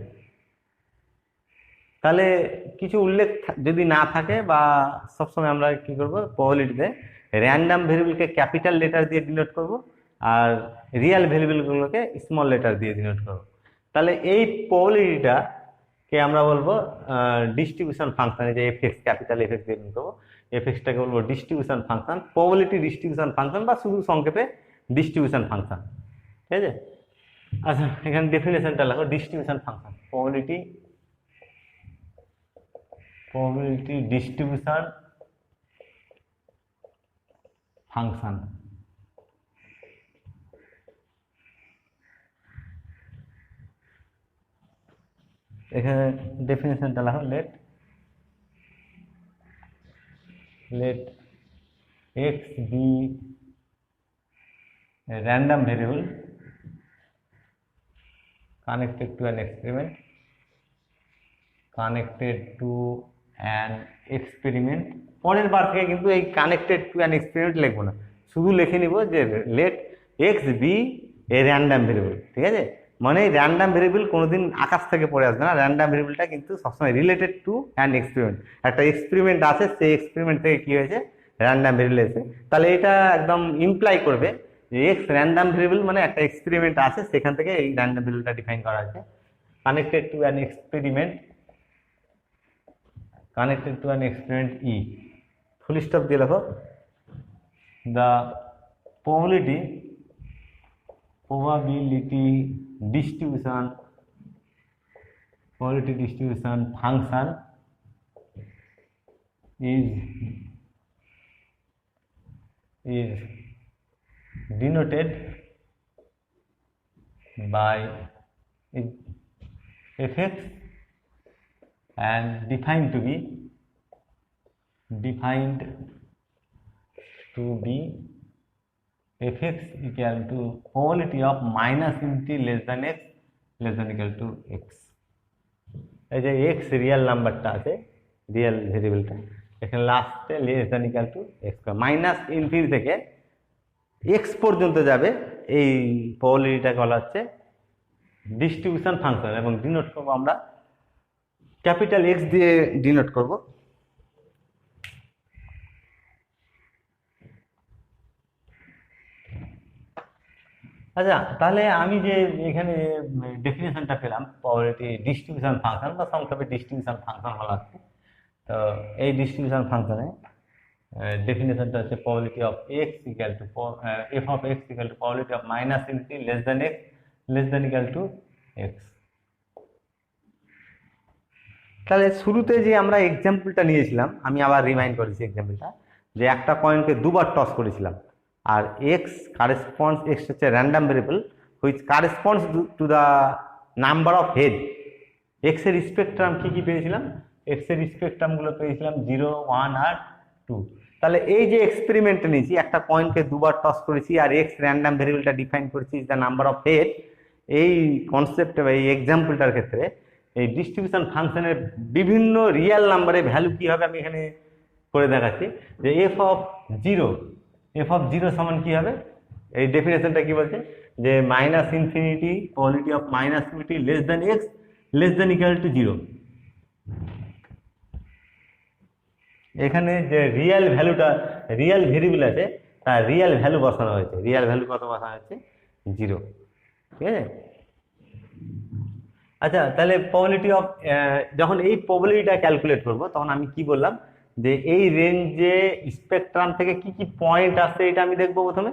তাহলে কিছু উল্লেখ যদি না থাকে বা সবসময় আমরা কি করব, প্রবাবিলিটিতে র্যান্ডাম ভেরিয়েবলকে ক্যাপিটাল লেটার দিয়ে ডিনোট করব আর রিয়াল ভেরিয়েবলগুলোকে স্মল লেটার দিয়ে ডিনোট করব। তাহলে এই প্রবাবিলিটিটাকে আমরা বলবো ডিস্ট্রিবিউশন ফাংশন। যে F X capital F x দিয়ে ডিনোট করবো, এফ এক্সটাকে বলবো distribution function, probability distribution function বা শুধু সংক্ষেপে ডিস্ট্রিবিউশন ফাংশন। ঠিক আছে, আচ্ছা এখানে ডেফিনেশনটা লেখো, distribution function probability distribution function. এখানে ডেফিনেশনটা লেখো, let x be a random variable connected to an experiment পরের বার থেকে কিন্তু এই কানেক্টেড টু অ্যান এক্সপেরিমেন্ট লিখবো না, শুধু লিখে নিব যে let x B A random variable. ঠিক আছে, মানে র্যান্ডাম ভেরিয়েবল কোনোদিন আকাশ থেকে পড়ে আসবে না, র্যান্ডাম ভেরিয়েবলটা কিন্তু সবসময় রিলেটেড টু অ্যান এক্সপেরিমেন্ট। একটা এক্সপেরিমেন্ট আছে, সেই এক্সপেরিমেন্ট থেকে কি হয়েছে, র্যান্ডাম ভেরিয়েবল এসে, তাহলে এটা একদম ইমপ্লাই করবে যে এক্স র্যান্ডাম ভেরিয়েবল মানে একটা এক্সপেরিমেন্ট আছে, সেখান থেকে এই র্যান্ডাম ভেরিয়েবলটা ডিফাইন করা আছে। Connected to an experiment E, full stop দিয়ে লেখো, the probability distribution function is denoted by fx and defined to be fx equal to probability of minus infinity less than x less than equal to x। এই যে x real নাম্বারটা আছে, real ভেরিয়েবলটা এখানে লাস্টে less than equal two x, minus infinity থেকে x পর্যন্ত যাবে, এই প্রবাবিলিটিটাকে বলা হচ্ছে ডিস্ট্রিবিউশন ফাংশন এবং ডিনোট করব আমরা ক্যাপিটাল এক্স দিয়ে ডিনোট করব। আচ্ছা তাহলে আমি যে এখানে ডেফিনেশনটা পেলাম প্রবাবিলিটি ডিস্ট্রিবিউশন ফাংশন বা সংক্ষেপে ডিস্ট্রিবিউশন ফাংশন বলা হচ্ছে, তো এই ডিস্ট্রিবিউশন ফাংশনে ডেফিনেশনটা হচ্ছে probability of x equal to F of x equal to probability of minus infinity less than x less than equal to x. তাহলে শুরুতে যে আমরা এক্সাম্পলটা নিয়েছিলাম, আমি আবার রিমাইন্ড করেছি এক্সাম্পলটা, যে একটা কয়েনকে দুবার টস করেছিলাম আর এক্স কারেসপন্ডস, এক্স হচ্ছে random variable which corresponds to the number of head. X এর স্পেকট্রাম কি কি পেয়েছিলাম, এক্স এর স্পেকট্রামগুলো পেয়েছিলাম 0, 1 আর 2। তাহলে এই যে এক্সপেরিমেন্টটা নিয়েছি, একটা কয়েনকে দুবার টস করেছি আর এক্স র্যান্ডাম ভেরিয়েবলটা ডিফাইন করেছি is the number of head, এই কনসেপ্টে বা এই এক্সাম্পলটার ক্ষেত্রে এই ডিস্ট্রিবিউশন ফাংশনের বিভিন্ন রিয়েল নাম্বারের ভ্যালু কি হবে আমি এখানে করে দেখাচ্ছি। যে এফ অফ জিরো সমান কি হবে, এই ডেফিনেশনটা কি বলছে, যে minus infinity probability of minus infinity less than x less than equal to 0। এখানে যে রিয়েল ভ্যালুটা, রিয়েল ভেরিয়েবল আছে তার রিয়েল ভ্যালু বসানো হয়েছে, রিয়েল ভ্যালু কত বসানো হয়েছে, 0। ঠিক আছে, আচ্ছা তাহলে প্রবাবিলিটি অফ, যখন এই প্রবাবিলিটিটা ক্যালকুলেট করব তখন আমি কি বললাম, যে এই রেঞ্জে স্পেকট্রাম থেকে কি কি পয়েন্ট আসছে এটা আমি দেখবো প্রথমে।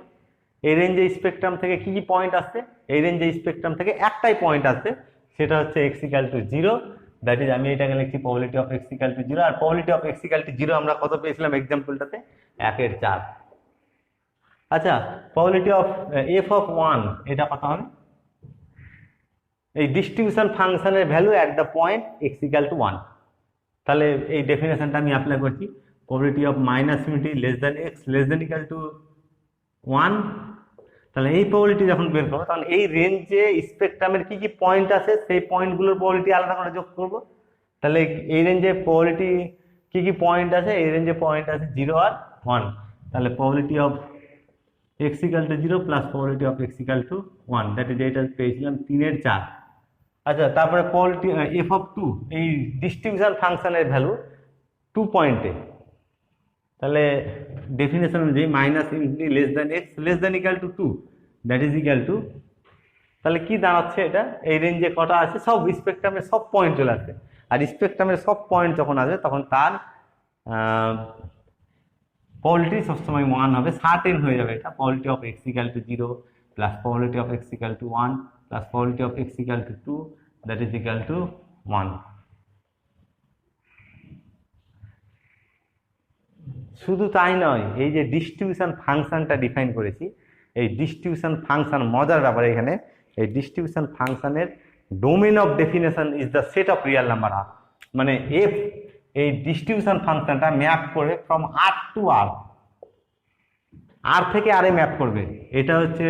এই রেঞ্জে স্পেকট্রাম থেকে কি কি পয়েন্ট আসছে, এই রেঞ্জে স্পেকট্রাম থেকে একটাই পয়েন্ট আসছে, সেটা হচ্ছে x equal to 0, that is আমি এটাকে লিখছি probability of x equal to 0। আর probability of x equal to 0 আমরা কত পেয়েছিলাম এক্সাম্পলটাতে, 1/4। আচ্ছা প্রবাবিলিটি অফ এফ অফ 1 এটা কত হবে, এই ডিস্ট্রিবিউশন ফাংশনের value at the point x equal two 1। তাহলে এই ডেফিনেশনটা আমি অ্যাপ্লাই করছি, probability of minus infinity less than x less than equal two 1। তাহলে এই প্রবাবিলিটি যখন বের করবো তখন এই রেঞ্জে স্পেকট্রামের কি কি পয়েন্ট আছে সেই পয়েন্টগুলোর প্রবাবিলিটি আলাদা করে যোগ করব। তাহলে এই রেঞ্জে প্রবাবিলিটি কি কি পয়েন্ট আছে, এই রেঞ্জে পয়েন্ট আছে 0 আর 1। তাহলে probability of x equal two 0 plus probability of x equal two 1, that is এইটা পেয়েছিলাম 3 এর 4। আচ্ছা, তারপরে প্রবাবিলিটি এফ অফ 2, এই ডিস্ট্রিবিউশন ফাংশনের ভ্যালু 2 পয়েন্টে। তাহলে ডেফিনেশন অনুযায়ী minus infinity less than x less than equal two 2, that is equal to, তাহলে কি দাঁড়াচ্ছে এটা, এই রেঞ্জে কটা আছে সব স্পেকট্রামের সব পয়েন্ট চলে আসবে। আর স্পেকট্রামের সব পয়েন্ট যখন আসবে তখন তার প্রবাবিলিটি সবসময় 1 হবে, সার্টেন হয়ে যাবে এটা। Probability of x equal two 0 plus probability of x equal two 1 plus probability of x equal two 2, that is equal to 1। শুধু তাই নয়, এই যে ডিস্ট্রিবিউশন ফাংশনটা ডিফাইন করেছি, এই ডিস্ট্রিবিউশন ফাংশন মজার ব্যাপার এখানে, এই ডিস্ট্রিবিউশন ফাংশনের domain of definition is the set of real number R. মানে এফ এই ডিস্ট্রিবিউশন ফাংশনটা ম্যাপ করে ফ্রম আর টু আর, আর থেকে আরে ম্যাপ করবে, এটা হচ্ছে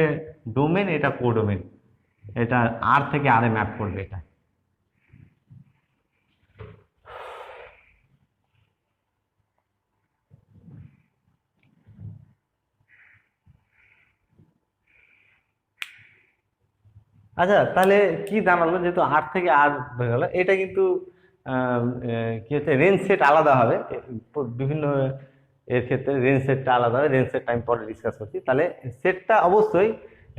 ডোমেন, এটা কোডোমেন, এটা আর থেকে আরে ম্যাপ করবে এটা। আচ্ছা, তাহলে কি দাঁড়ালো, যেহেতু আর থেকে আর হয়ে গেল, এটা কিন্তু কি হচ্ছে রেঞ্জ সেট আলাদা হবে বিভিন্ন এর ক্ষেত্রে, রেঞ্জ সেটটা আলাদা হবে, রেঞ্জ সেটটা আমি পরে ডিসকাস করছি। তাহলে সেটটা অবশ্যই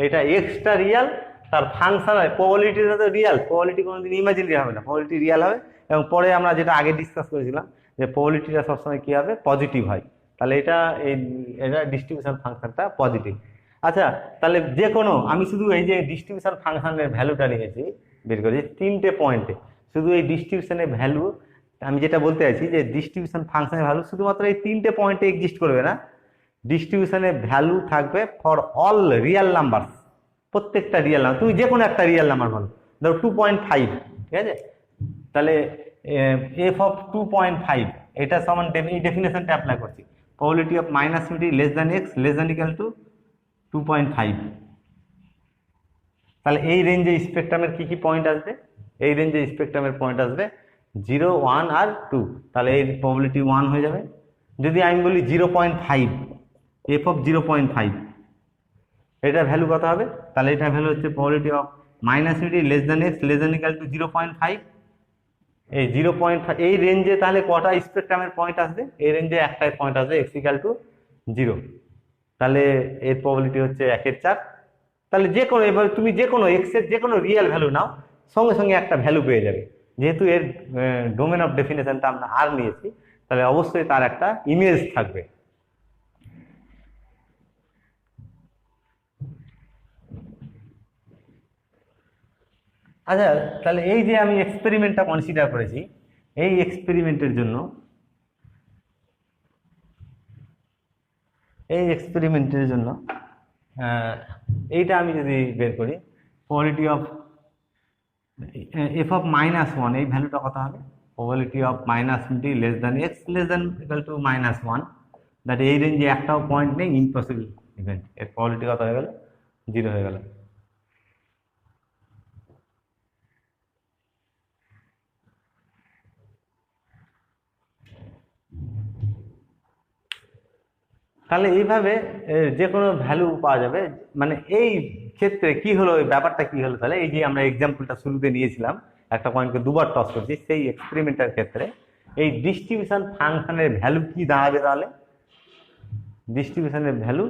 এটা এক্সটা রিয়াল, তার ফাংশন হয় প্রবাবিলিটিটা তো রিয়াল, প্রবাবিলিটি কোনোদিন ইমাজিনারি হবে না, প্রবাবিলিটি রিয়াল হবে। এবং পরে আমরা যেটা আগে ডিসকাস করেছিলাম যে প্রবাবিলিটিটা সবসময় কি হবে, পজিটিভ হয়। তাহলে এটা এটা ডিস্ট্রিবিউশন ফাংশনটা পজিটিভ। আচ্ছা, তাহলে যে কোনো, আমি শুধু এই যে ডিস্ট্রিবিউশন ফাংশনের ভ্যালুটা নিয়েছি বের করেছি 3টে পয়েন্টে, শুধু এই ডিস্ট্রিবিউশনের ভ্যালু, আমি যেটা বলতে চাইছি যে ডিস্ট্রিবিউশন ফাংশনের ভ্যালু শুধুমাত্র এই 3টে পয়েন্টে এক্সিস্ট করবে না, ডিস্ট্রিবিউশনের ভ্যালু থাকবে ফর অল রিয়েল নাম্বার, প্রত্যেকটা রিয়েল নাম্বার, তুমি যে কোনো একটা রিয়েল নাম্বার বলো, ধরো 2.5, ঠিক আছে, তাহলে এফ অফ 2.5 এটা সমান এই ডেফিনেশনটা অ্যাপ্লাই করছি, probability of minus infinity less than x less than equal two 2.5। তাহলে এই রেঞ্জে স্পেকট্রামের কি কি পয়েন্ট আসবে, এই রেঞ্জে স্পেকট্রামের পয়েন্ট আসবে 0, 1 আর 2, তাহলে এই প্রবাবিলিটি 1 হয়ে যাবে। যদি আমি বলি 0.5, এফ অফ 0.5, এটার ভ্যালু কত হবে, তাহলে এটার ভ্যালু হচ্ছে probability of minus infinity less than x less than equal two 0.5। এই 0.5 এই রেঞ্জে তাহলে কটা স্পেকট্রামের পয়েন্ট আসবে, এই রেঞ্জে একটাই পয়েন্ট আসবে এক্স ইকুয়াল টু 0, তাহলে এর প্রবাবিলিটি হচ্ছে 1/4। তাহলে যে কোনো, এবার তুমি যে কোনো এক্স এর যে কোনো রিয়েল ভ্যালু নাও, সঙ্গে সঙ্গে একটা ভ্যালু পেয়ে যাবে। যেহেতু এর ডোমেন অফ ডেফিনেশনটা আমরা আর নিয়েছি, তাহলে অবশ্যই তার একটা ইমেজ থাকবে। আচ্ছা, তাহলে এই যে আমি এক্সপেরিমেন্টটা কনসিডার করেছি, এই এক্সপেরিমেন্টের জন্য, এইটা আমি যদি বের করি, প্রবাবিলিটি অফ এফ অফ -1, এই ভ্যালুটা কত হবে, probability of minus infinity less than x less than equal to -1, that এই রেঞ্জে একটাও পয়েন্ট নেই, ইম্পসিবল ইভেন্ট, এর প্রবাবিলিটি কত হয়ে গেল, 0 হয়ে গেল। তাহলে এইভাবে যে কোনো ভ্যালু পাওয়া যাবে। মানে এই ক্ষেত্রে কি হলো, এই ব্যাপারটা কি হলো, তাহলে এই যে আমরা এক্সাম্পলটা শুরুতে নিয়েছিলাম, একটা পয়েন্টকে দুবার টস করছি, সেই এক্সপেরিমেন্টের ক্ষেত্রে এই ডিস্ট্রিবিউশন ফাংশনের ভ্যালু কি দাঁড়াবে, তাহলে ডিস্ট্রিবিউশনের ভ্যালু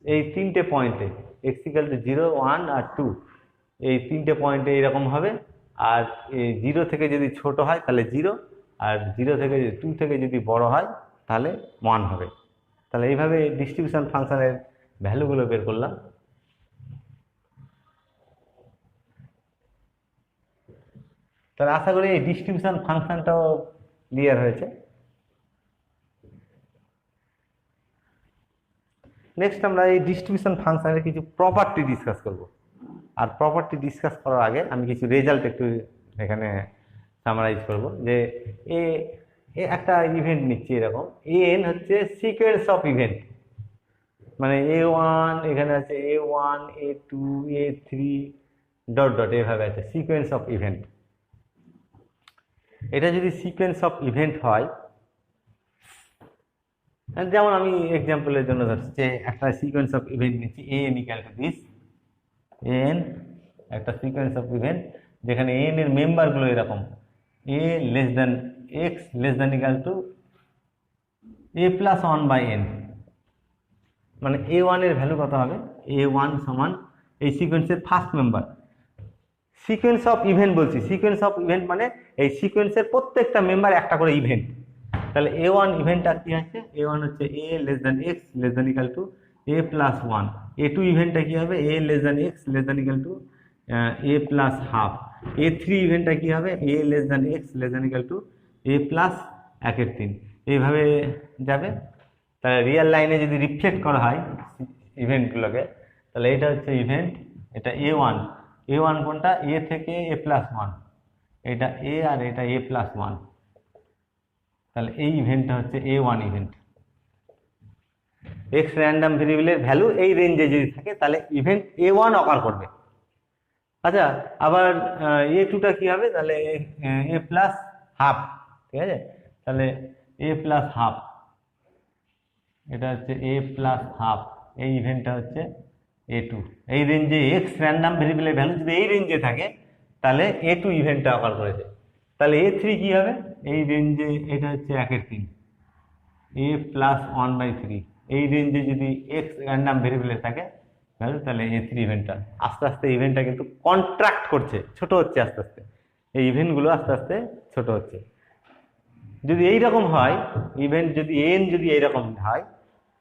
এই 3টে পয়েন্টে এক্স ইকুয়াল টু 0, 1 আর 2, এই 3টে পয়েন্টে এইরকম হবে। আর 0 থেকে যদি ছোট হয় তাহলে 0, আর 0 থেকে 2 থেকে যদি বড় হয় তাহলে 1 হবে। তাহলে এইভাবে ডিস্ট্রিবিউশন ফাংশনের ভ্যালুগুলো বের করলাম। তাহলে আশা করি এই ডিস্ট্রিবিউশন ফাংশনটাও ক্লিয়ার হয়েছে। নেক্সট আমরা এই ডিস্ট্রিবিউশন ফাংশনের কিছু প্রপার্টি ডিসকাস করব। আর প্রপার্টি ডিসকাস করার আগে আমি কিছু রেজাল্ট একটু এখানে সামারাইজ করব যে এ এ একটা ইভেন্ট নিচ্ছি এরকম, এন হচ্ছে সিকোয়েন্স অফ ইভেন্ট, মানে A1 এখানে আছে A1 A2 A3 dot dot এভাবে আছে সিকোয়েন্স অফ ইভেন্ট। এটা যদি সিকোয়েন্স অফ ইভেন্ট হয়, যেমন আমি এক্সাম্পলের জন্য ধরছি যে একটা সিকোয়েন্স অফ ইভেন্ট নিচ্ছি an equal to this, an একটা সিকোয়েন্স অফ ইভেন্ট যেখানে an এর মেম্বারগুলো এরকম a less than x less than equal two a plus 1/n, মানে a1 এর ভ্যালু কত হবে, a1 সমান এই সিকোয়েন্সের first member. Sequence of event বলছি, সিকোয়েন্স অফ ইভেন্ট মানে এই সিকোয়েন্সের প্রত্যেকটা মেম্বার একটা করে ইভেন্ট। তাহলে a1 ইভেন্টটা কি আছে, a1 হচ্ছে a less than x less than equal two a plus 1, a2 ইভেন্টটা কি হবে, a less than x less than equal two a plus half, a3 ইভেন্টটা কি হবে, a less than x less than equal two a plus 1/3, এইভাবে যাবে। তাহলে real লাইনে যদি রিফ্লেক্ট করা হয় ইভেন্টগুলোকে, তাহলে এটা হচ্ছে ইভেন্ট, এটা a1, a1 কোনটা, a থেকে a প্লাস 1, এটা a আর এটা a প্লাস 1, তাহলে এই ইভেন্টটা হচ্ছে a1 ইভেন্ট। এক্স র্যান্ডাম ভেরিয়েবলের ভ্যালু এই রেঞ্জে যদি থাকে তাহলে ইভেন্ট a1 অকার করবে। আচ্ছা, আবার a2টা কি হবে, তাহলে a প্লাস হাফ, ঠিক আছে, তাহলে a প্লাস হাফ, এটা হচ্ছে a প্লাস হাফ, এই ইভেন্টটা হচ্ছে a2। এই রেঞ্জে এক্স র্যান্ডাম ভেরিয়েবলের ভ্যালু যদি এই রেঞ্জে থাকে তাহলে a2 ইভেন্টটা অকার করেছে। তাহলে a3 কি হবে, এই রেঞ্জে এটা হচ্ছে 1/3, a প্লাস 1/3, এই রেঞ্জে যদি এক্স র্যান্ডাম ভেরিয়েবলে থাকে ভ্যালু, তাহলে a3 ইভেন্টটা আস্তে আস্তে ইভেন্টটা কিন্তু কন্ট্রাক্ট করছে, ছোট হচ্ছে আস্তে আস্তে, এই ইভেন্টগুলো আস্তে আস্তে ছোট হচ্ছে। যদি এইরকম হয় ইভেন্ট, যদি এন যদি এইরকম হয়,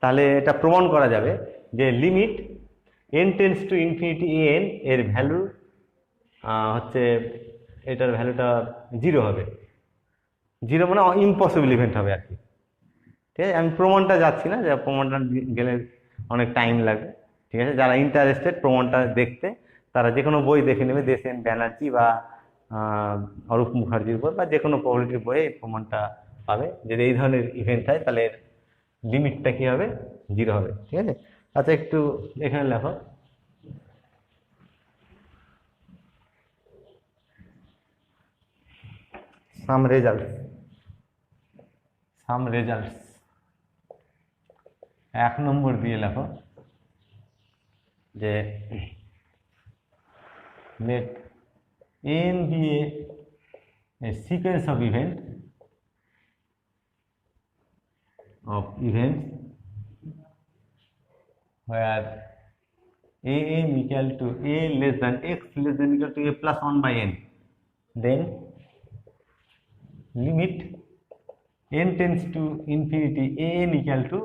তাহলে এটা প্রমাণ করা যাবে যে limit n tends to infinity an এর ভ্যালু হচ্ছে, এটার ভ্যালুটা 0 হবে। 0 মানে ইম্পসিবল ইভেন্ট হবে আর কি, ঠিক আছে। আমি প্রমাণটা যাচ্ছি না, যে প্রমাণটা গেলে অনেক টাইম লাগবে, ঠিক আছে। যারা ইন্টারেস্টেড প্রমাণটা দেখতে, তারা যে কোনো বই দেখে নেবে, দেশএন ব্যানার্জি বা অরূপ মুখার্জির বই বা যে কোনো প্রবলিটির বইয়ে এই প্রমাণটা পাবে। যদি এই ধরনের ইভেন্ট হয় তাহলে এর লিমিটটা কি হবে, 0 হবে, ঠিক আছে। আচ্ছা, একটু এখানে লেখো সাম রেজাল্টস, 1 নম্বর দিয়ে লেখো যে let n be a sequence of events where an equal to a less than x less than equal to a plus 1/n, then limit n tends to infinity an equal to,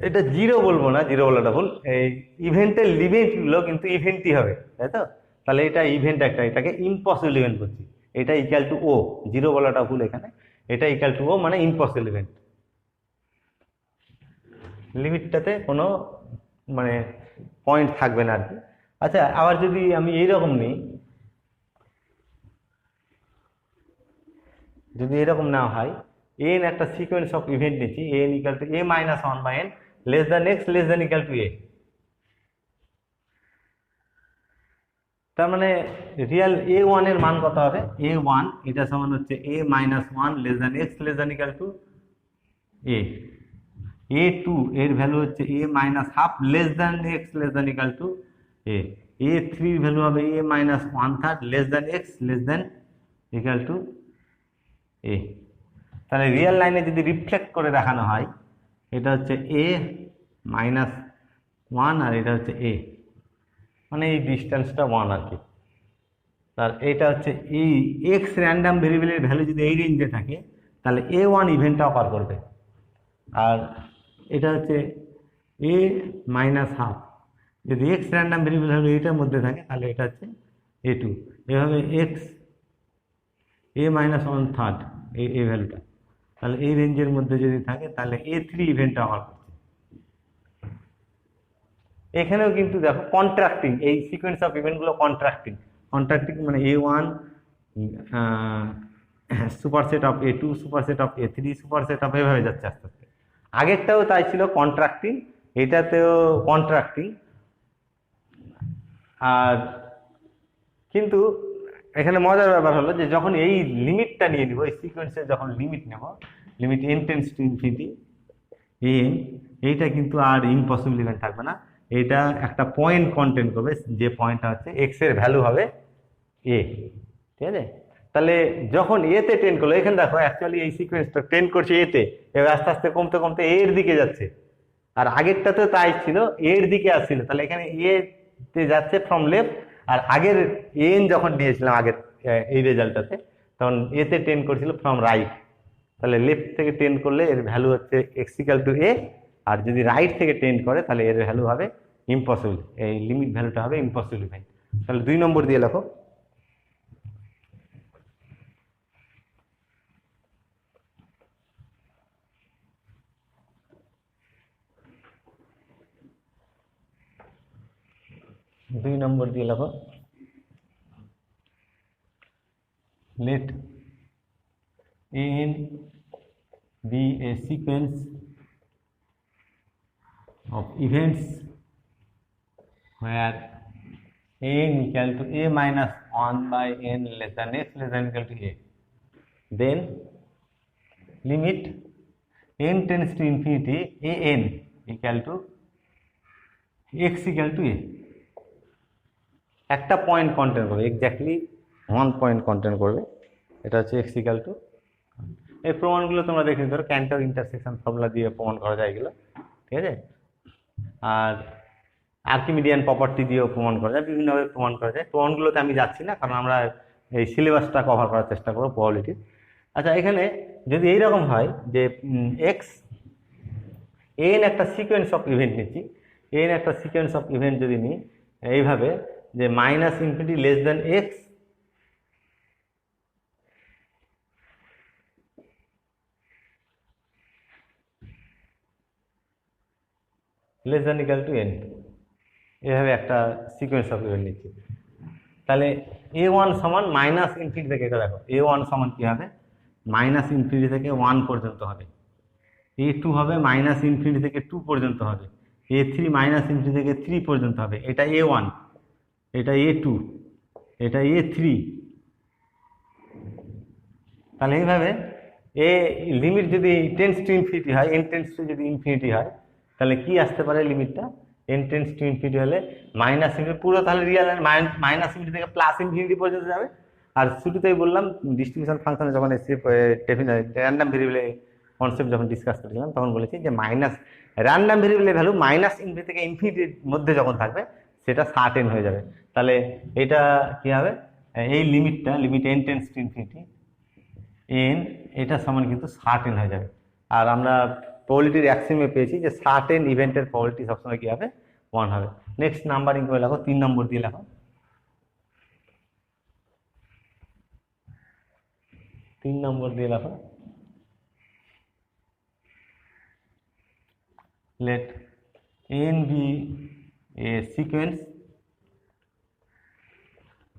এটা 0 বলবো না, 0 বলাটা ভুল, এই ইভেন্টের লিমিটগুলো কিন্তু ইভেন্টই হবে, তাই তো। তাহলে এটা ইভেন্ট একটা, এটাকে ইম্পসিবল ইভেন্ট বলছি, এটা ইকুয়াল টু ও, 0 বলাটা ভুল এখানে, এটা ইকুয়াল টু ও মানে ইম্পসিবল ইভেন্ট, লিমিটটাতে কোনো মানে পয়েন্ট থাকবে না আর কি। আচ্ছা, আবার যদি আমি এইরকম নিই, যদি এরকম না হয়, n একটা সিকোয়েন্স অফ ইভেন্ট নিচ্ছি, n equal to a minus 1/n less than x less than equal two a, তার মানে রিয়াল a1 এর মান কত হবে, a1 এটা সমান হচ্ছে a minus 1 less then x less than equal two a, a2 এর ভ্যালু হচ্ছে a minus half less than x less than equal two a, a3 এর ভ্যালু হবে a minus 1/3 less than x less than equal two a। তাহলে real লাইনে যদি reflect করে দেখানো হয়, এটা হচ্ছে a মাইনাস 1 আর এটা হচ্ছে a, মানে এই ডিস্টেন্সটা 1 আর কি। তার এটা হচ্ছে এই এক্স র্যান্ডাম ভেরিয়েবলের ভ্যালু যদি এই রেঞ্জে থাকে তাহলে a1 ইভেন্টটা অকার করবে, আর এটা হচ্ছে a মাইনাস হাফ, যদি এক্স র্যান্ডাম ভেরিয়েবল ভ্যালু এইটার মধ্যে থাকে তাহলে এটা হচ্ছে a2, এভাবে এক্স a মাইনাস 1/3 এই ভ্যালুটা, তাহলে এই রেঞ্জের মধ্যে যদি থাকে তাহলে a3 ইভেন্টটা অকার করছে। এখানেও কিন্তু দেখো কন্ট্রাক্টিং, এই সিকোয়েন্স অফ ইভেন্টগুলো কন্ট্রাক্টিং। কন্ট্রাক্টিং মানে A1 superset of A2 superset of A3 superset of, এভাবে যাচ্ছে আস্তে আস্তে। আগেরটাও তাই ছিল কন্ট্রাক্টিং, এটাতেও কন্ট্রাক্টিং। আর কিন্তু এখানে মজার ব্যাপার হলো যে যখন এই লিমিটটা নিয়ে নিব, এই সিকোয়েন্সের যখন লিমিট নেব, limit n tends to infinity n, এইটা কিন্তু আর ইম্পসিবল ইভেন্ট থাকবে না। এটা একটা পয়েন্ট কন্টেন্ট করবে, যে পয়েন্টটা হচ্ছে x এর ভ্যালু হবে a, ঠিক আছে? তাহলে যখন এতে টেন্ড করলো, এখানে দেখো অ্যাকচুয়ালি এই সিকোয়েন্সটা টেন্ড করছে এতে, এবার আস্তে আস্তে কমতে কমতে এর দিকে যাচ্ছে। আর আগেরটাতে তাই ছিল, এর দিকে আসছিল, তাহলে এখানে এ তে যাচ্ছে ফ্রম লেফট। আর আগের এন যখন নিয়েছিলাম আগের এই রেজাল্টটাতে, তখন এতে টেন্ড করছিল ফ্রম রাইট। তাহলে লেফট থেকে টেন্ড করলে এর ভ্যালু হচ্ছে এক্স ইকাল টু এ, আর যদি রাইট থেকে টেন্ড করে তাহলে এর ভ্যালু হবে ইম্পসিবল, এই লিমিট ভ্যালুটা হবে ইম্পসিবল ইভেন্ট। তাহলে 2 নম্বর দিয়ে লেখো। দুই নম্বর দিয়ে লেখো, let n be a sequence of events where n equal to a minus 1 by n less than x less than equal to a, then limit n tends to infinity a n equal to x equal to a। একটা point content করবে, exactly 1 point content করবে, এটা হচ্ছে x equal to. এই প্রমাণগুলো তোমরা দেখে নিতে পারো, ক্যান্টর ইন্টারসেকশন ফর্মুলা দিয়ে প্রমাণ করা যায় এগুলো, ঠিক আছে? আর আর্কিমিডিয়ান প্রপার্টি দিয়েও প্রমাণ করা যায়, বিভিন্নভাবে প্রমাণ করা যায়। প্রমাণগুলোতে আমি যাচ্ছি না, কারণ আমরা এই সিলেবাসটা কভার করার চেষ্টা করবো প্রবাবিলিটির। আচ্ছা, এখানে যদি এইরকম হয় যে এক্স এন একটা সিকোয়েন্স অফ ইভেন্ট নিচ্ছি, এন একটা সিকোয়েন্স অফ ইভেন্ট যদি নিই এইভাবে যে minus infinity less than X less then equal to N, এভাবে একটা সিকোয়েন্স অফ ইভেন্ট নিচ্ছি। তাহলে a1 সমান মাইনাস ইনফিনিটি থেকে, এটা দেখো a1 সমান কি হবে, মাইনাস ইনফিনিটি থেকে 1 পর্যন্ত হবে। a2 হবে মাইনাস ইনফিনিটি থেকে 2 পর্যন্ত হবে। a3 মাইনাস ইনফিনিটি থেকে 3 পর্যন্ত হবে। এটা a1, এটা a2, এটা a3। তাহলে এইভাবে এ লিমিট যদি টেন্স টু ইনফিনিটি হয়, n টেন্স টু যদি ইনফিনিটি হয়, তাহলে কি আসতে পারে লিমিটটা, n টেন্স টু ইনফিনিটি হলে মাইনাস ইনফিনিটি পুরো, তাহলে রিয়েল মাইনাস ইনফিনিটি থেকে প্লাস ইনফিনিটি পর্যন্ত যাবে। আর শুরুতেই বললাম ডিস্ট্রিবিউশন ফাংশনে যখন এসে র্যান্ডাম ভেরিয়েবলে কনসেপ্ট যখন ডিসকাস করেছিলাম, তখন বলেছি যে মাইনাস র্যান্ডাম ভেরিয়েবলের ভ্যালু মাইনাস ইনফিনিটি থেকে ইনফিনিটির মধ্যে যখন থাকবে সেটা সার্টেন হয়ে যাবে। তাহলে এটা কি হবে, এই লিমিটটা, limit n tends to infinity n, এটা সমান কিন্তু সার্টেন হয়ে যাবে। আর আমরা প্রবাবিলিটির অ্যাক্সিমে পেয়েছি যে সার্টেন ইভেন্টের প্রবাবিলিটি সবসময় কি হবে, 1 হবে। নেক্সট নাম্বারিং করে লেখো, 3 নম্বর দিয়ে লেখো। 3 নম্বর দিয়ে লেখো, let n be a sequence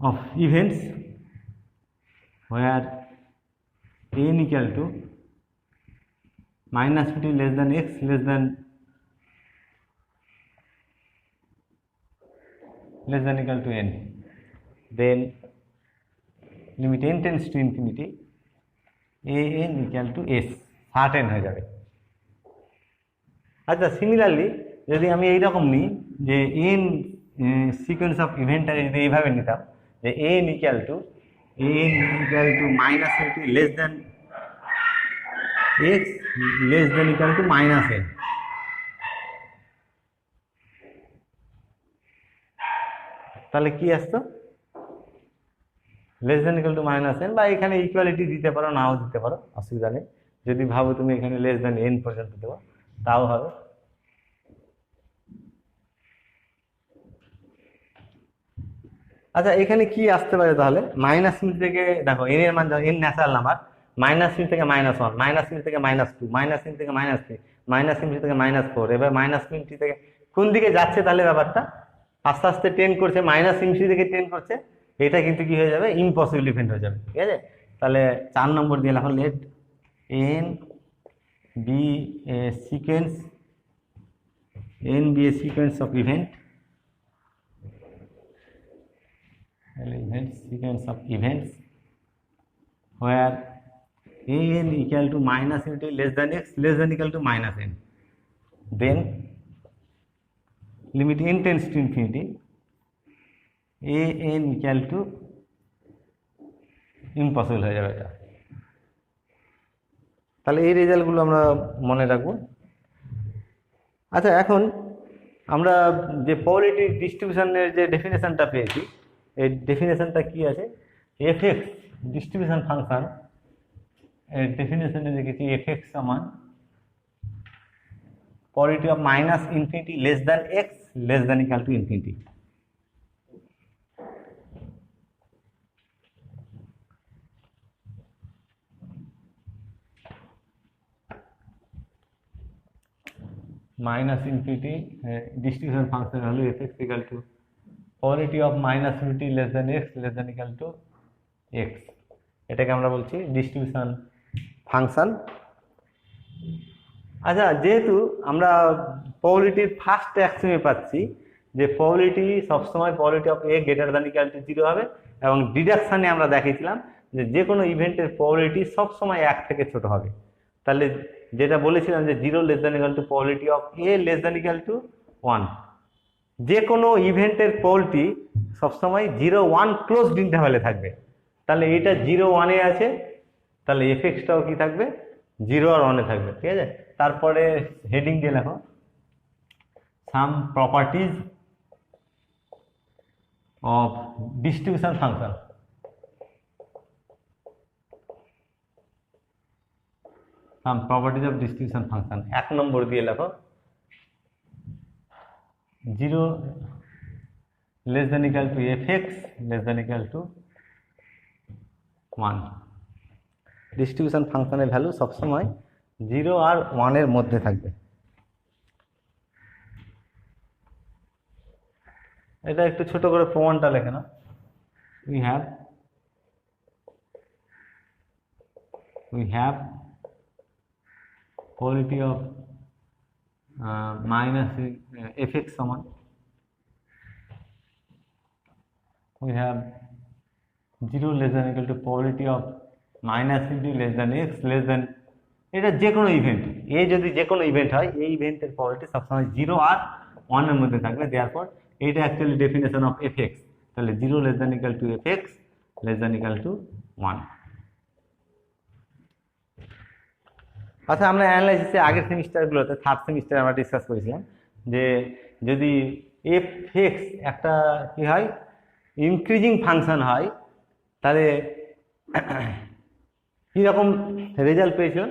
of events where n equal to minus 50 less than x less than equal to n, then limit n tends to infinity a n equal to s, certain হয়ে যাবে। আচ্ছা, similarly যদি আমি এইরকম নিই যে N sequence of ইভেন্টটাকে যদি এইভাবে নিতাম যে n equal to minus infinity less than x less than equal two minus n, তাহলে কি আসতো, less than equal two minus n, বা এখানে ইকুয়ালিটি দিতে পারো, নাও দিতে পারো, অসুবিধা নেই। যদি ভাবো তুমি এখানে লেস দেন n পর্যন্ত দেবো তাও হবে। আচ্ছা, এখানে কি আসতে পারে তাহলে, মাইনাস ইনফিনিটি থেকে দেখো n এর মান, n natural number, minus infinity থেকে -1, মাইনাস ইনফিনিটি থেকে -2, মাইনাস ইনফিনিটি থেকে -3, মাইনাস ইনফিনিটি থেকে -4, এবার মাইনাস ইনফিনিটি থেকে কোন দিকে যাচ্ছে তাহলে ব্যাপারটা আস্তে আস্তে টেন্ড করছে, মাইনাস ইনফিনিটি থেকে টেন্ড করছে, এটা কিন্তু কি হয়ে যাবে, ইম্পসিবল ইভেন্ট হয়ে যাবে। ঠিক আছে, তাহলে 4 নম্বর দিয়ে লেখো let n be a sequence, n be a sequence of event, sequence of events where an equal to minus infinity less than x less than equal to minus n, then limit n tends to infinity an equal to impossible হয়ে যাবে এটা। তাহলে এই রেজাল্টগুলো আমরা মনে রাখবো। আচ্ছা, এখন আমরা যে প্রবাবিলিটি ডিস্ট্রিবিউশনের যে ডেফিনেশনটা পেয়েছি, এই ডেফিনেশনটা কি আছে, এফএক্স ডিস্ট্রিবিউশন ফাংশন এর ডেফিনেশনে দেখেছি এফএক্স সমান probability of minus infinity less than x less than equal to infinity. Minus infinity distribution function হলো F X equal to probability of minus infinity less than x less than equal to X, এটাকে আমরা বলছি distribution function. আচ্ছা, যেহেতু আমরা প্রবাবিলিটির first অ্যাক্সিওমে পাচ্ছি যে probability সবসময় probability of A greater than equal to 0 হবে, এবং ডিডাকশানে আমরা দেখিয়েছিলাম যে কোনো ইভেন্টের প্রবাবিলিটি সবসময় 1 থেকে ছোট হবে। তাহলে যেটা বলেছিলাম যে 0 less than equal to probability of A less than equal to 1, যে কোনো ইভেন্টের প্রবাবিলিটি সবসময় 0 1 ক্লোজড ইন্টারভ্যালে থাকবে। তাহলে এটা 0 1-এ আছে, তাহলে এফএক্সটাও কি থাকবে, 0 আর 1-এ থাকবে। ঠিক আছে, তারপরে হেডিং দিয়ে লেখো some properties of distribution function. Some properties of distribution function 1 নম্বর দিয়ে লেখো 0 less than equal to fx less than equal to 1। Distribution ফাংশনের ভ্যালু সবসময় 0 আর 1 এর মধ্যে থাকবে। এটা একটু ছোট করে প্রমাণটা লেখে না, we have probability of minus fx সমান we have 0 less than equal to probability of minus into less than x less than, এটা যে কোনো ইভেন্ট, এ যদি যে কোনো ইভেন্ট হয় এই ইভেন্টের প্রবাবিলিটি সবসময় 0 আর 1 এর মধ্যে থাকবে। দেয়ারফর এটা অ্যাকচুয়ালি ডেফিনেশন অফ fx, তাহলে 0 less than equal to fx less than equal to 1। আচ্ছা, আমরা অ্যানালাইসিসে আগের সেমিস্টারগুলোতে থার্ড সেমিস্টারে আমরা ডিসকাস করেছিলাম যে যদি fx একটা কি হয়, ইনক্রিজিং ফাংশন হয়, তাহলে কীরকম রেজাল্ট পেয়েছিলাম,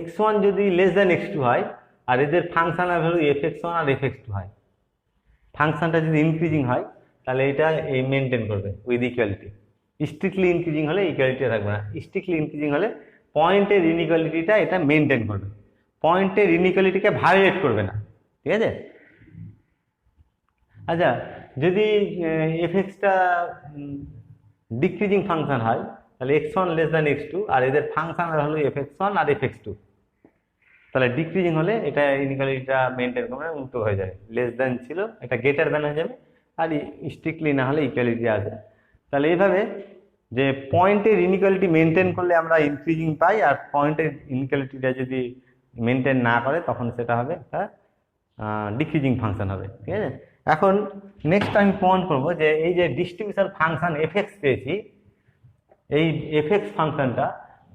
x1 যদি লেস দ্যান x2 হয় আর এদের ফাংশনাল ভ্যালু fx1 আর fx2 হয়, ফাংশনটা যদি ইনক্রিজিং হয় তাহলে এটা এই মেনটেন করবে উইথ ইকুয়ালিটি। স্ট্রিক্টলি ইনক্রিজিং হলে ইকুয়ালিটি থাকবে না, স্ট্রিক্টলি ইনক্রিজিং হলে পয়েন্টের ইনইকুয়ালিটিটা এটা মেনটেন করবে, পয়েন্টের ইনইকুয়ালিটিকে ভায়োলেট করবে না। ঠিক আছে, আচ্ছা যদি fxটা ডিক্রিজিং ফাংশন হয় তাহলে x1 লেস দ্যান x2 আর এদের ফাংশনাল হলো fx1 আর fx2, তাহলে ডিক্রিজিং হলে এটা ইনইকুয়ালিটিটা মেনটেন করবে, উল্টো হয়ে যাবে, লেস দ্যান ছিল এটা গ্রেটার দ্যান হয়ে যাবে, আর স্ট্রিক্টলি না হলে ইকুয়ালিটি আসবে। তাহলে এইভাবে যে পয়েন্টের ইনইকুয়ালিটি মেনটেন করলে আমরা ইনক্রিজিং পাই, আর পয়েন্টের ইনইকুয়ালিটিটা যদি মেনটেন না করে তখন সেটা হবে একটা ডিক্রিজিং ফাংশন হবে। ঠিক আছে, এখন নেক্সট আমি প্রমাণ করবো যে এই যে ডিস্ট্রিবিউশন ফাংশন fx পেয়েছি, এই fx ফাংশনটা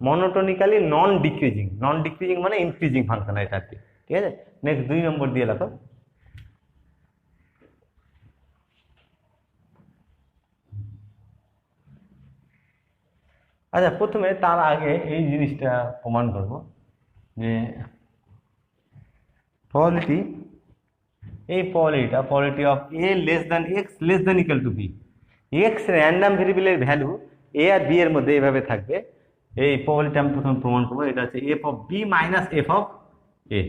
মনোটোনিক্যালি নন ডিক্রিজিং মানে ইনক্রিজিং ফাংশন এটা আর কি। ঠিক আছে, নেক্সট 2 নম্বর দিয়ে লেখো আচ্ছা, প্রথমে তার আগে এই জিনিসটা প্রমাণ করব যে প্রবাবিলিটি, এই probability of a less than x less than equal two b, x random ভেরিয়েবলের ভ্যালু a আর b এর মধ্যে এইভাবে থাকবে, এই প্রবাবিলিটি আমি প্রথমে প্রমাণ করবো। এটা হচ্ছে f of b minus f of a।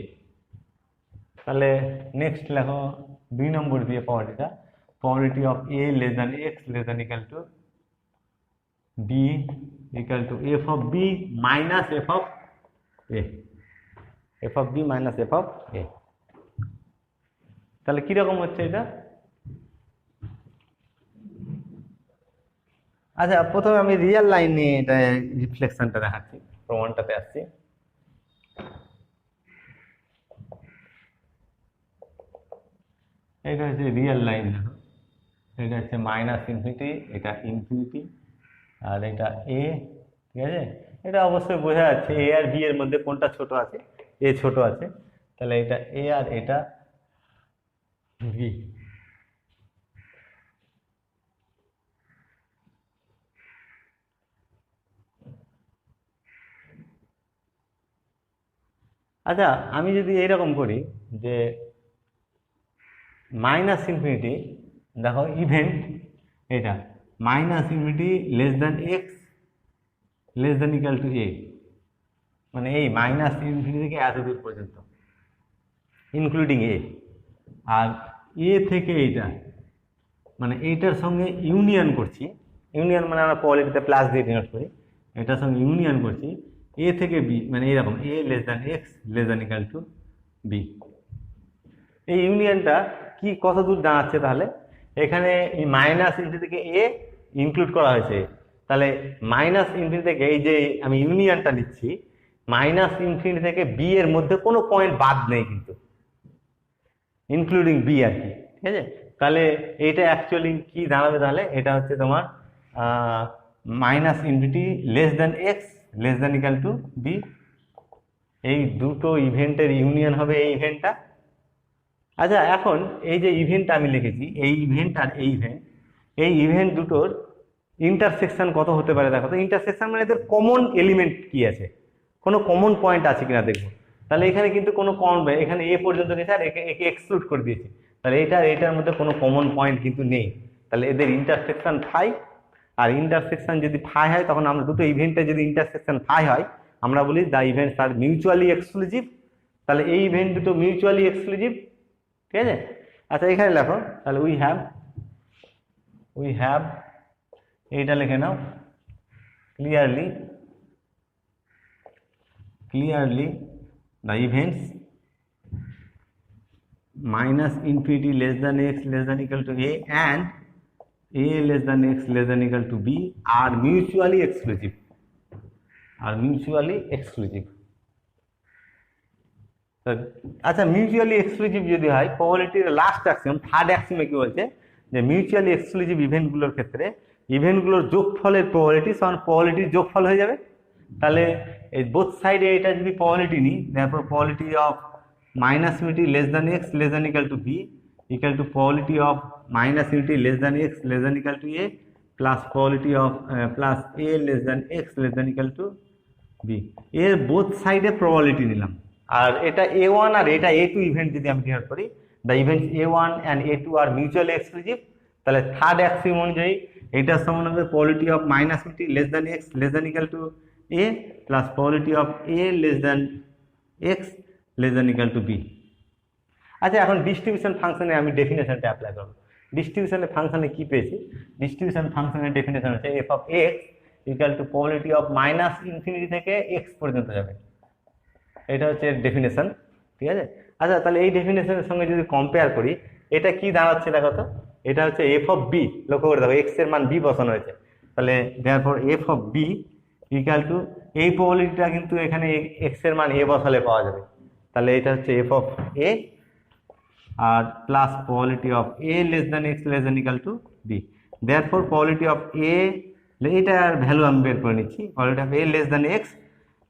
তাহলে নেক্সট লেখো 2 নম্বর দিয়ে probability of a less than x less than equal to b equal to f of b minus f of a, f of b minus f of a। তাহলে কিরকম হচ্ছে এটা? আচ্ছা, প্রথমে আমি রিয়েল লাইন নিয়ে এটা রিফ্লেকশনটা দেখাচ্ছি, প্রমাণটাতে আসছি। এটা হচ্ছে রিয়েল লাইন, দেখো এটা হচ্ছে মাইনাস ইনফিনিটি, এটা ইনফিনিটি, আর এটা এ, ঠিক আছে? এটা অবশ্যই বোঝা যাচ্ছে এ আর বি এর মধ্যে কোনটা ছোট আছে, এ ছোট আছে, তাহলে এটা এ আর এটা বি। আচ্ছা, আমি যদি এইরকম করি যে মাইনাস ইনফিনিটি, দেখো ইভেন্ট এটা minus infinity less than x less than equal to A, মানে এই মাইনাস ইনফিনিটি থেকে এত দূর পর্যন্ত ইনক্লুডিং এ, আর এ থেকে এইটা মানে এইটার সঙ্গে ইউনিয়ন করছি, ইউনিয়ন মানে আমরা প্রবাবিলিটিতে প্লাস দিয়ে ডিনোট করি, এটার সঙ্গে ইউনিয়ন করছি এ থেকে বি, মানে এইরকম A less than x less than equal to B. এই ইউনিয়নটা কি কত দূর দাঁড়াচ্ছে? তাহলে এখানে এই মাইনাস ইনফিনিটি থেকে এ ইনক্লুড করা হয়েছে, তাহলে মাইনাস ইনফিনিটি থেকে এই যে আমি ইউনিয়নটা নিচ্ছি মাইনাস ইনফিনিটি থেকে বি এর মধ্যে কোনো পয়েন্ট বাদ নেই কিন্তু, ইনক্লুডিং বি আর কি, ঠিক আছে? তাহলে এইটা অ্যাকচুয়ালি কি দাঁড়াবে? তাহলে এটা হচ্ছে তোমার minus infinity less than x less than equal to B, এই দুটো ইভেন্টের ইউনিয়ন হবে এই ইভেন্টটা। আচ্ছা, এখন এই যে ইভেন্টটা আমি লিখেছি, এই ইভেন্ট আর এই ইভেন্ট দুটোর ইন্টারসেকশন কত হতে পারে দেখো তো। ইন্টারসেকশন মানে এদের কমন এলিমেন্ট কি আছে, কোনো কমন পয়েন্ট আছে কিনা দেখবো। তাহলে এখানে কিন্তু কোনো কমন, এখানে এ পর্যন্ত গেছে আর একে এক্সক্লুড করে দিয়েছি, তাহলে এটার মধ্যে কোনো কমন পয়েন্ট কিন্তু নেই। তাহলে এদের ইন্টারসেকশন ফাই, আর ইন্টারসেকশন যদি ফাই হয় তখন আমরা দুটো ইভেন্টে যদি ইন্টারসেকশন ফাই হয় আমরা বলি দ্য ইভেন্টস আর মিউচুয়ালি এক্সক্লুসিভ। তাহলে এই ইভেন্ট দুটো মিউচুয়ালি এক্সক্লুসিভ, ঠিক আছে? আচ্ছা, এখানে লেখো তাহলে উই হ্যাভ এইটা লিখে নাও, clearly the events minus infinity less than x less than equal to a and a less than x less than equal to b are mutually exclusive, আচ্ছা মিউচুয়ালি এক্সক্লুসিভ যদি হয়, প্রবাবিলিটির লাস্ট অ্যাক্সিওম থার্ড অ্যাক্সিওমে কি বলছে যে mutually exclusive ইভেন্টগুলোর ক্ষেত্রে ইভেন্টগুলোর যোগফলের probability সমান প্রবাবিলিটির যোগফল হয়ে যাবে। তাহলে এই বোথ সাইডে এটা যদি প্রবাবিলিটি নিই, তারপর probability of minus unity less than x less than equal to b equal to probability of minus unity less than x less than equal to A plus probability of plus a less than x less than equal to b, এর both সাইডে probability নিলাম। আর এটা a1 আর এটা a2 event যদি আমি denote করি, the events a1 and a2 আর মিউচুয়ালি এক্সক্লুসিভ, তাহলে থার্ড অ্যাক্সিওম অনুযায়ী এটার সমান হবে probability of minus unity less than x less than equal to a plus probability of a less than x less than equal to b। আচ্ছা, এখন distribution ফাংশনে আমি ডেফিনেশনটা অ্যাপ্লাই করব। ডিস্ট্রিবিউশনের ফাংশনে কি পেয়েছি? ডিস্ট্রিবিউশন ফাংশনের ডেফিনেশন হচ্ছে f of x equal to probability of minus infinity থেকে x পর্যন্ত যাবে, এটা হচ্ছে ডেফিনেশন, ঠিক আছে? আচ্ছা, তাহলে এই ডেফিনেশনের সঙ্গে যদি কম্পেয়ার করি এটা কি দাঁড়াচ্ছে দেখো তো। এটা হচ্ছে এফ অফ বি, লক্ষ্য করে দেখো এক্স এর মান বি বসানো হয়েছে, তাহলে therefore F of b equal to এই প্রবাবিলিটিটা কিন্তু এখানে এক্স এর মান এ বসালে পাওয়া যাবে, তাহলে এটা হচ্ছে এফ অফ এ আর plus probability of A less than x less than equal to B. Therefore probability of A, এইটার ভ্যালু আমি বের করে নিচ্ছি, probability of A less than X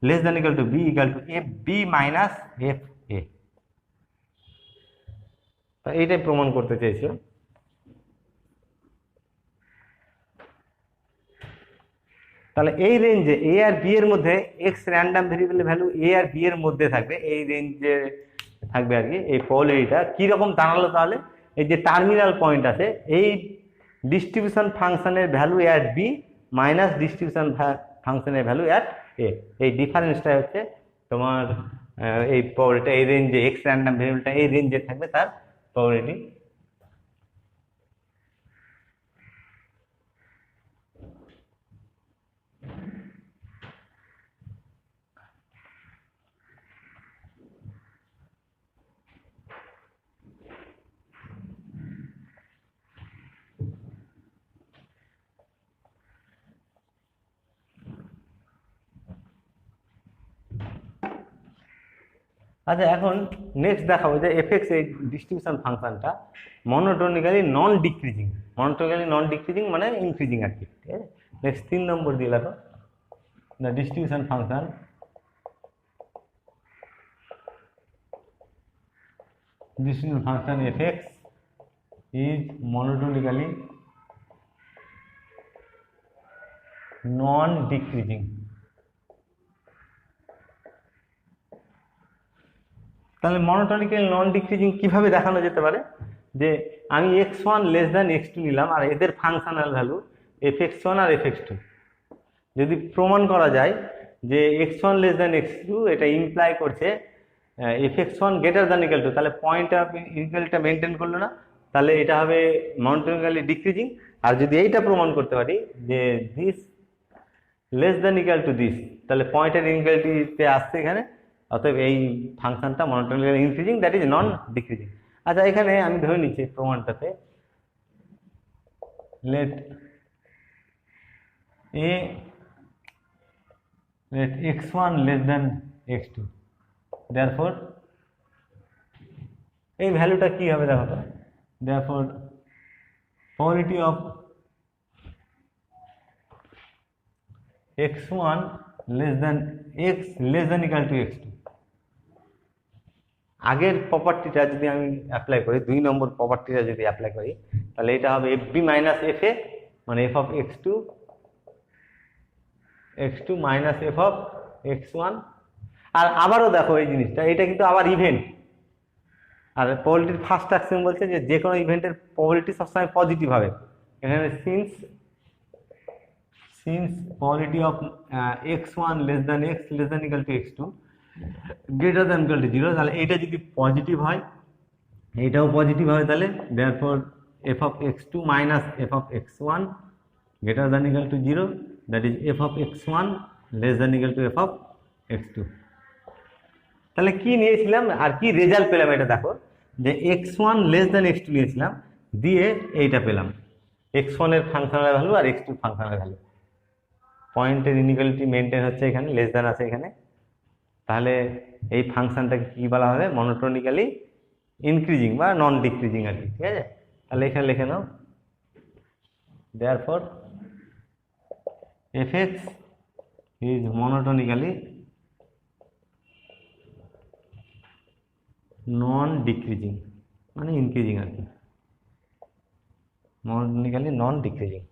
less than equal to b equal to f b minus f a। এইটাই প্রমাণ করতে চাইছিলাম। তাহলে এই রেঞ্জে a আর b এর মধ্যে x র্যান্ডম ভেরিয়েবলের ভ্যালু a আর b এর মধ্যে থাকবে, এই রেঞ্জে থাকবে আর কি। এই প্রবাবিলিটিটা কিরকম দাঁড়ালো? তাহলে এই যে টার্মিনাল পয়েন্ট আছে, এই ডিস্ট্রিবিউশন ফাংশনের value at b minus distribution ফাংশনের ভ্যালু অ্যাট এ, এই ডিফারেন্সটা হচ্ছে তোমার এই প্রবাবিলিটি এই রেঞ্জে এক্স র্যান্ডম ভেরিয়েবলটা এই রেঞ্জে থাকবে তার প্রবাবিলিটি। আচ্ছা, এখন নেক্সট দেখাবো যে এফএক্স এই ডিস্ট্রিবিউশন ফাংশনটা মনোটোনিক্যালি নন ডিক্রিজিং। মনোটোনিক্যালি নন ডিক্রিজিং মানে ইনক্রিজিং আর কি, ঠিক আছে। নেক্সট 3 নম্বর দিয়ে লেখো, the distribution function fx is monotonically non decreasing। তাহলে মনোটোনিক্যালি নন ডিক্রিজিং কিভাবে দেখানো যেতে পারে, যে আমি x1 লেস দ্যান x2 নিলাম আর এদের ফাংশনাল ভ্যালু fx1 আর fx2। যদি প্রমাণ করা যায় যে x1 লেস দ্যান x2, এটা ইমপ্লাই করছে fx1 greater than equal two, তাহলে পয়েন্ট অফ ইকুয়ালিটা মেনটেন করলো না, তাহলে এটা হবে মনোটোনিক্যালি ডিক্রিজিং। আর যদি এইটা প্রমাণ করতে পারি যে this less than equal to this, তাহলে পয়েন্টের ইনইকুয়ালিটিতে আসছে এখানে, অতএব এই ফাংশনটা monotonically increasing, that is non decreasing. আচ্ছা, এখানে আমি ধরে নিচ্ছি প্রমাণটাতে let x1 less than x2, therefore এই ভ্যালুটা কি হবে দেখো তো, therefore probability of x1 less than x less than equal to x2, আগের প্রপার্টিটা যদি আমি অ্যাপ্লাই করি, 2 নম্বর প্রপার্টিটা যদি অ্যাপ্লাই করি, তাহলে এটা হবে fb মাইনাস fa, মানে f of x2 minus f of x1। আর আবারও দেখো এই জিনিসটা, এটা কিন্তু আবার ইভেন্ট, আর প্রবাবিলিটির ফার্স্ট অ্যাক্সিওম বলছে যে যে কোনো ইভেন্টের প্রবাবিলিটি সবসময় পজিটিভ হবে। এখানে since probability of x1 less than x less than equal to x2 greater than equal to 0, তাহলে এটা যদি পজিটিভ হয়, এটাও পজিটিভ হয়, তাহলে therefore f of x2 minus f of x1 greater than equal to 0, that is f of x1 less than equal to f of x2। তাহলে কি নিয়েছিলাম আর কি রেজাল্ট পেলাম, এটা দেখো যে x1 লেস দ্যান x2 নিয়েছিলাম, দিয়ে এইটা পেলাম x1 এর ফাংশনাল ভ্যালু আর x2 এর ফাংশনাল ভ্যালু। পয়েন্টের ইনইকুয়ালিটি মেনটেন হচ্ছে, এখানে লেস দ্যান আছে এখানে, তাহলে এই ফাংশনটাকে কি বলা হবে, মনোটোনিক্যালি ইনক্রিজিং বা নন ডিক্রিজিং আর কি, ঠিক আছে। তাহলে এখানে লিখে নাও therefore fx is monotonically non decreasing, মানে ইনক্রিজিং আর কি, মনোটোনিক্যালি নন ডিক্রিজিং।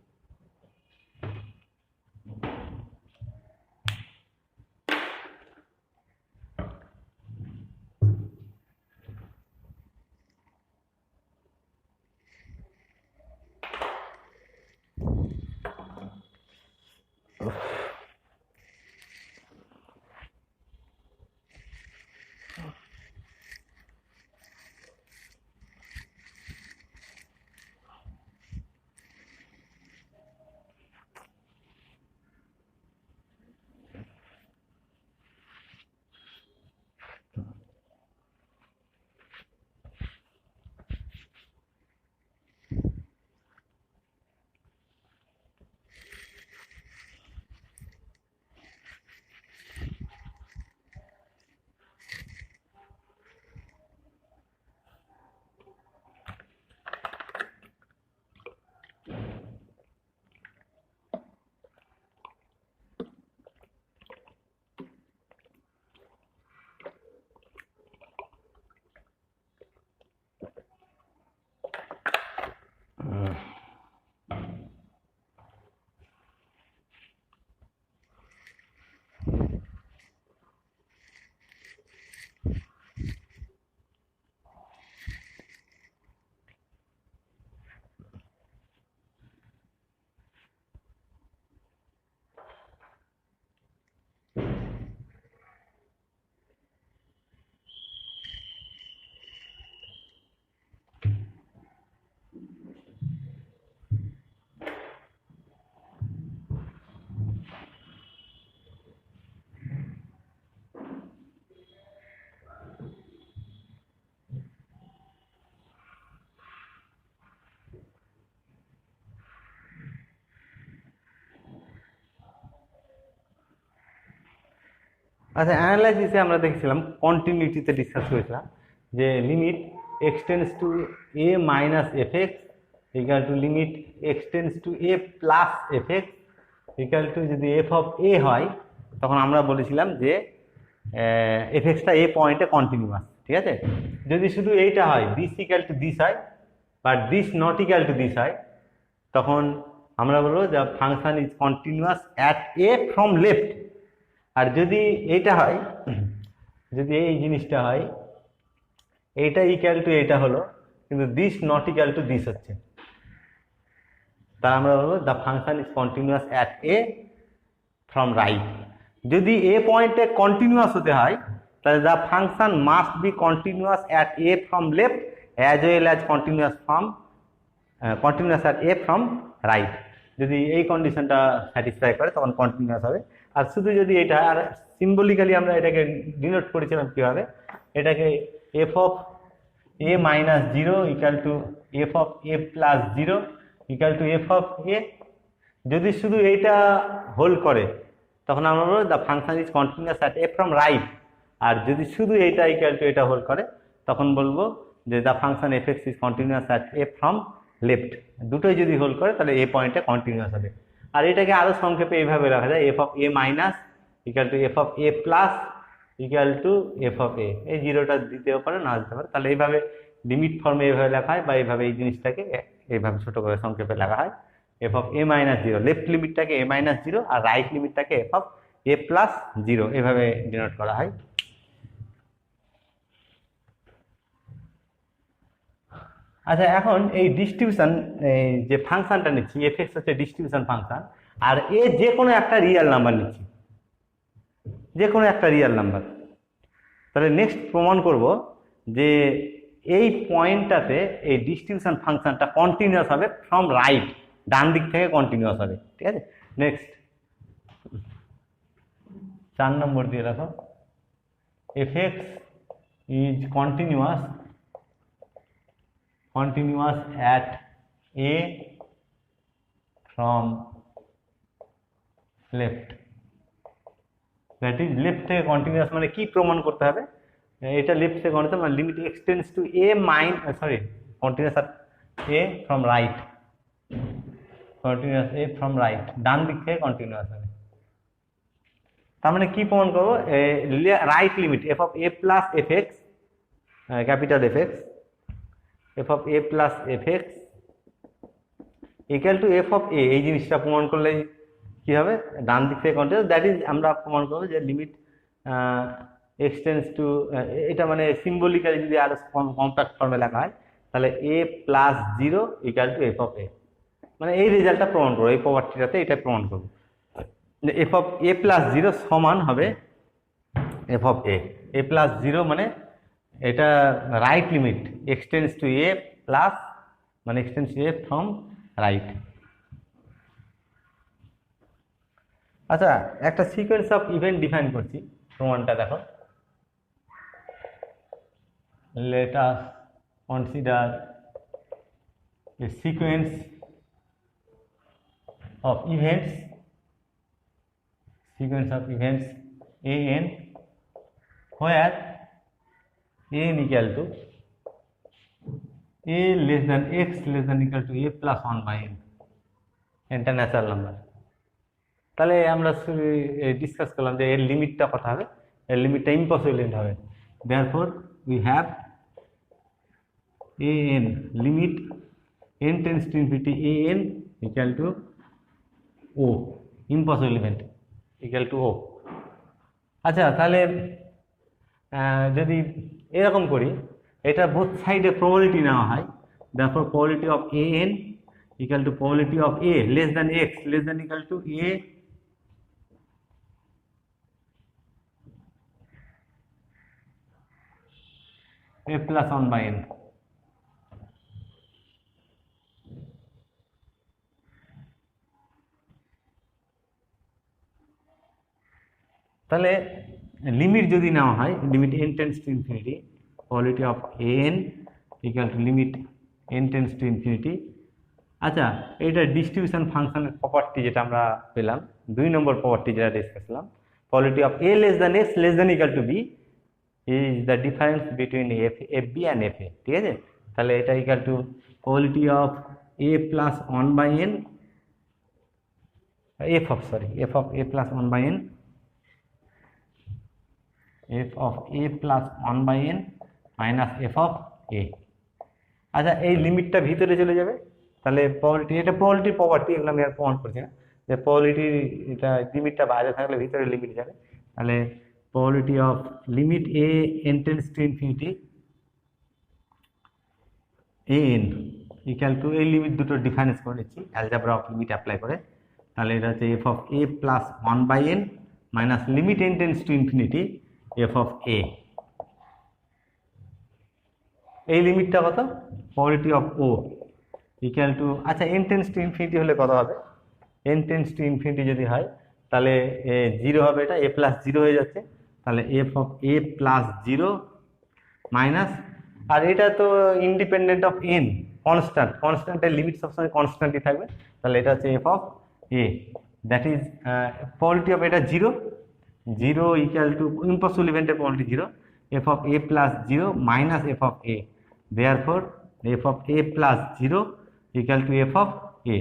আচ্ছা, অ্যানালাইসিসে আমরা দেখেছিলাম, কন্টিনিউটিতে ডিসকাস করেছিলাম যে limit x tends to A minus F x equal to limit x tends to A plus F x equal two যদি এফ অফ এ হয়, তখন আমরা বলেছিলাম যে এফ এক্সটা এ পয়েন্টে কন্টিনিউয়াস, ঠিক আছে। যদি শুধু এইটা হয়, দিস ইকাল টু দিস হয় বা this not equal to this হয়, তখন আমরা বলবো যে function is continuous at A from left. আর যদি এইটা হয়, যদি এই জিনিসটা হয়, এইটা ইকুয়াল টু এইটা হলো, কিন্তু this not equal to this হচ্ছে, তা আমরা বলবো the function is continuous at A from right. যদি এ পয়েন্টে কন্টিনিউয়াস হতে হয়, তাহলে the function must be continuous at A from left as well as continuous at A from right. যদি এই কন্ডিশনটা স্যাটিসফাই করে তখন কন্টিনিউয়াস হবে। আর শুধু যদি এটা, আর সিম্বলিক্যালি আমরা এটাকে ডিনোট করেছিলাম কীভাবে, এটাকে F of A minus zero equal to F of A plus zero equal to F of A. যদি শুধু এইটা হোল্ড করে তখন আমরা বলবো the function is continuous at A from right. আর যদি শুধু এইটা ইকাল টু এটা হোল্ড করে তখন বলবো যে the function F x is continuous at A from left. দুটোই যদি হোল্ড করে তাহলে এ পয়েন্টে কন্টিনিউয়াস হবে। আর এটাকে আরও সংক্ষেপে এইভাবে রাখা যায়, F of A minus equal to F of A plus equal to F of A. এই জিরোটা দিতেও পারে, না দিতে পারে, তাহলে এইভাবে লিমিট ফর্মে এইভাবে লেখা হয়, বা এইভাবে এই জিনিসটাকে এইভাবে ছোট করে সংক্ষেপে লেখা হয়, F of A minus zero, left লিমিটটাকে এ মাইনাস জিরো আর রাইট লিমিটটাকে F of A plus zero, এভাবে ডিনোট করা হয়। আচ্ছা, এখন এই ডিস্ট্রিবিউশন, যে ফাংশনটা নিচ্ছি এফ এক্স হচ্ছে ডিস্ট্রিবিউশন ফাংশন, আর এ যে কোনো একটা রিয়েল নাম্বার নিচ্ছি, যে কোনো একটা রিয়েল নাম্বার। তাহলে নেক্সট প্রমাণ করব যে এই পয়েন্টটাতে এই ডিস্ট্রিবিউশন ফাংশনটা কন্টিনিউয়াস হবে ফ্রম রাইট, ডান দিক থেকে কন্টিনিউয়াস হবে, ঠিক আছে। নেক্সট 4 নম্বর দিয়ে রাখো, F x is continuous at a from left, that is left থেকে কন্টিনিউয়াস। মানে কি প্রমাণ করতে হবে, এটা লেফট থেকে কন্টিনিউয়াস মানে limit X tends to A continuous at a from right, continuous a from right, ডান দিক থেকে কন্টিনিউয়াস হবে। তার মানে কি প্রমাণ করবো, right limit F of A plus F X, capital F X, F of A plus F X equal to F of A. এই জিনিসটা প্রমাণ করলে কি হবে, ডান দিক থেকে কন্টিনিউয়াস, দ্যাট ইজ আমরা প্রমাণ করবো যে লিমিট এক্স টেন্ডস টু, এটা মানে সিম্বলিক্যালি যদি আরো কম্প্যাক্ট ফর্মে লেখা হয় তাহলে A plus zero equal to F of A. মানে এই রেজাল্টটা প্রমাণ করবো, এই প্রপার্টিটাতে এটা প্রমাণ করবো, F of A plus zero সমান হবে F of A plus zero, মানে এটা right limit X tends to A plus, মানে X tends to A from right. আচ্ছা, একটা সিকোয়েন্স অফ ইভেন্ট ডিফাইন করছি, প্রমাণটা দেখো। Let us consider a sequence of events an where an equal to a less than x less than equal to a plus 1 by n, এটা natural number. তাহলে আমরা discuss করলাম যে এর লিমিটটা কত হবে, এর লিমিটটা ইম্পসিবল হবে। Therefore we have an limit n tends to infinity an equal two o, impossible event equal to o। আচ্ছা, তাহলে যদি এরকম করি, এটা বোথ সাইডে প্রবাবিলিটি নেওয়া হয়, therefore probability of an equal to probability of a less than x less than equal to a plus 1 by n। তাহলে লিমিট যদি নেওয়া হয়, limit n tends to infinity, probability of an equal to limit n tends to infinity. আচ্ছা, এটা distribution ফাংশনের property যেটা আমরা পেলাম, 2 নম্বর প্রপার্টি যেটা ডিসকাস করলাম, probability of a less than x less than equal to b is the difference between fb and fa, ঠিক আছে? তাহলে এটা equal to probability of a plus 1 by n f of a plus 1 by n f of a plus 1 by n minus f of a। আচ্ছা, এই লিমিটটা ভিতরে চলে যাবে, তাহলে প্রবাবিলিটি, এটা প্রবাবিলিটির প্রপার্টি, এগুলো আমি আর প্রমাণ করছি না, যে প্রবাবিলিটি এটা লিমিটটা বাইরে থাকলে ভিতরে লিমিট যাবে। তাহলে probability of limit A N tends to infinity A N equal two, এই লিমিট দুটো ডিফারেন্স করে নিচ্ছি অ্যালজেব্রা অফ লিমিট অ্যাপ্লাই করে। তাহলে এটা হচ্ছে F of A plus 1 by N minus limit N tends to infinity F of A. এই লিমিটটা কত? Probability of O equal to, আচ্ছা এন টেন্স টু ইনফিনিটি হলে কত হবে? এন টেন্স টু ইনফিনিটি যদি হয় তাহলে 0 হবে, এটা এ প্লাস 0 হয়ে যাচ্ছে। তাহলে F of A plus 0 minus, আর এটা তো ইন্ডিপেন্ডেন্ট অফ এন, কনস্ট্যান্টের লিমিট সবসময় কনস্ট্যান্টই থাকবে। তাহলে এটা হচ্ছে F of A, that is probability of এটা 0 ইকুয়াল টু ইম্পসিবল ইভেন্টের probability 0, F of A plus 0 minus F of A, therefore F of A plus 0 equal to F of A.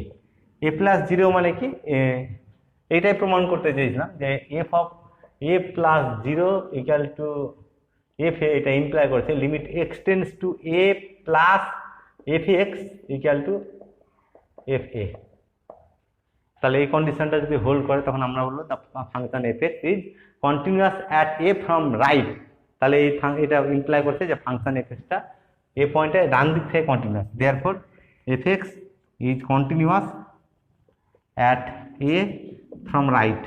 A plus 0 মানে কি? এইটাই প্রমাণ করতে চেয়েছিলাম যে F of A plus 0 equal to F এ, এটা imply করছে limit X tends to A plus F X equal to F এ। তাহলে এই কন্ডিশনটা যদি হোল্ড করে তখন আমরা বলবো the function F x is continuous at A from right. তাহলে এই এটা ইমপ্লাই করছে যে ফাংশন এফ এক্সটা এ পয়েন্টে ডান দিক থেকে continuous, therefore F x is continuous at A from right.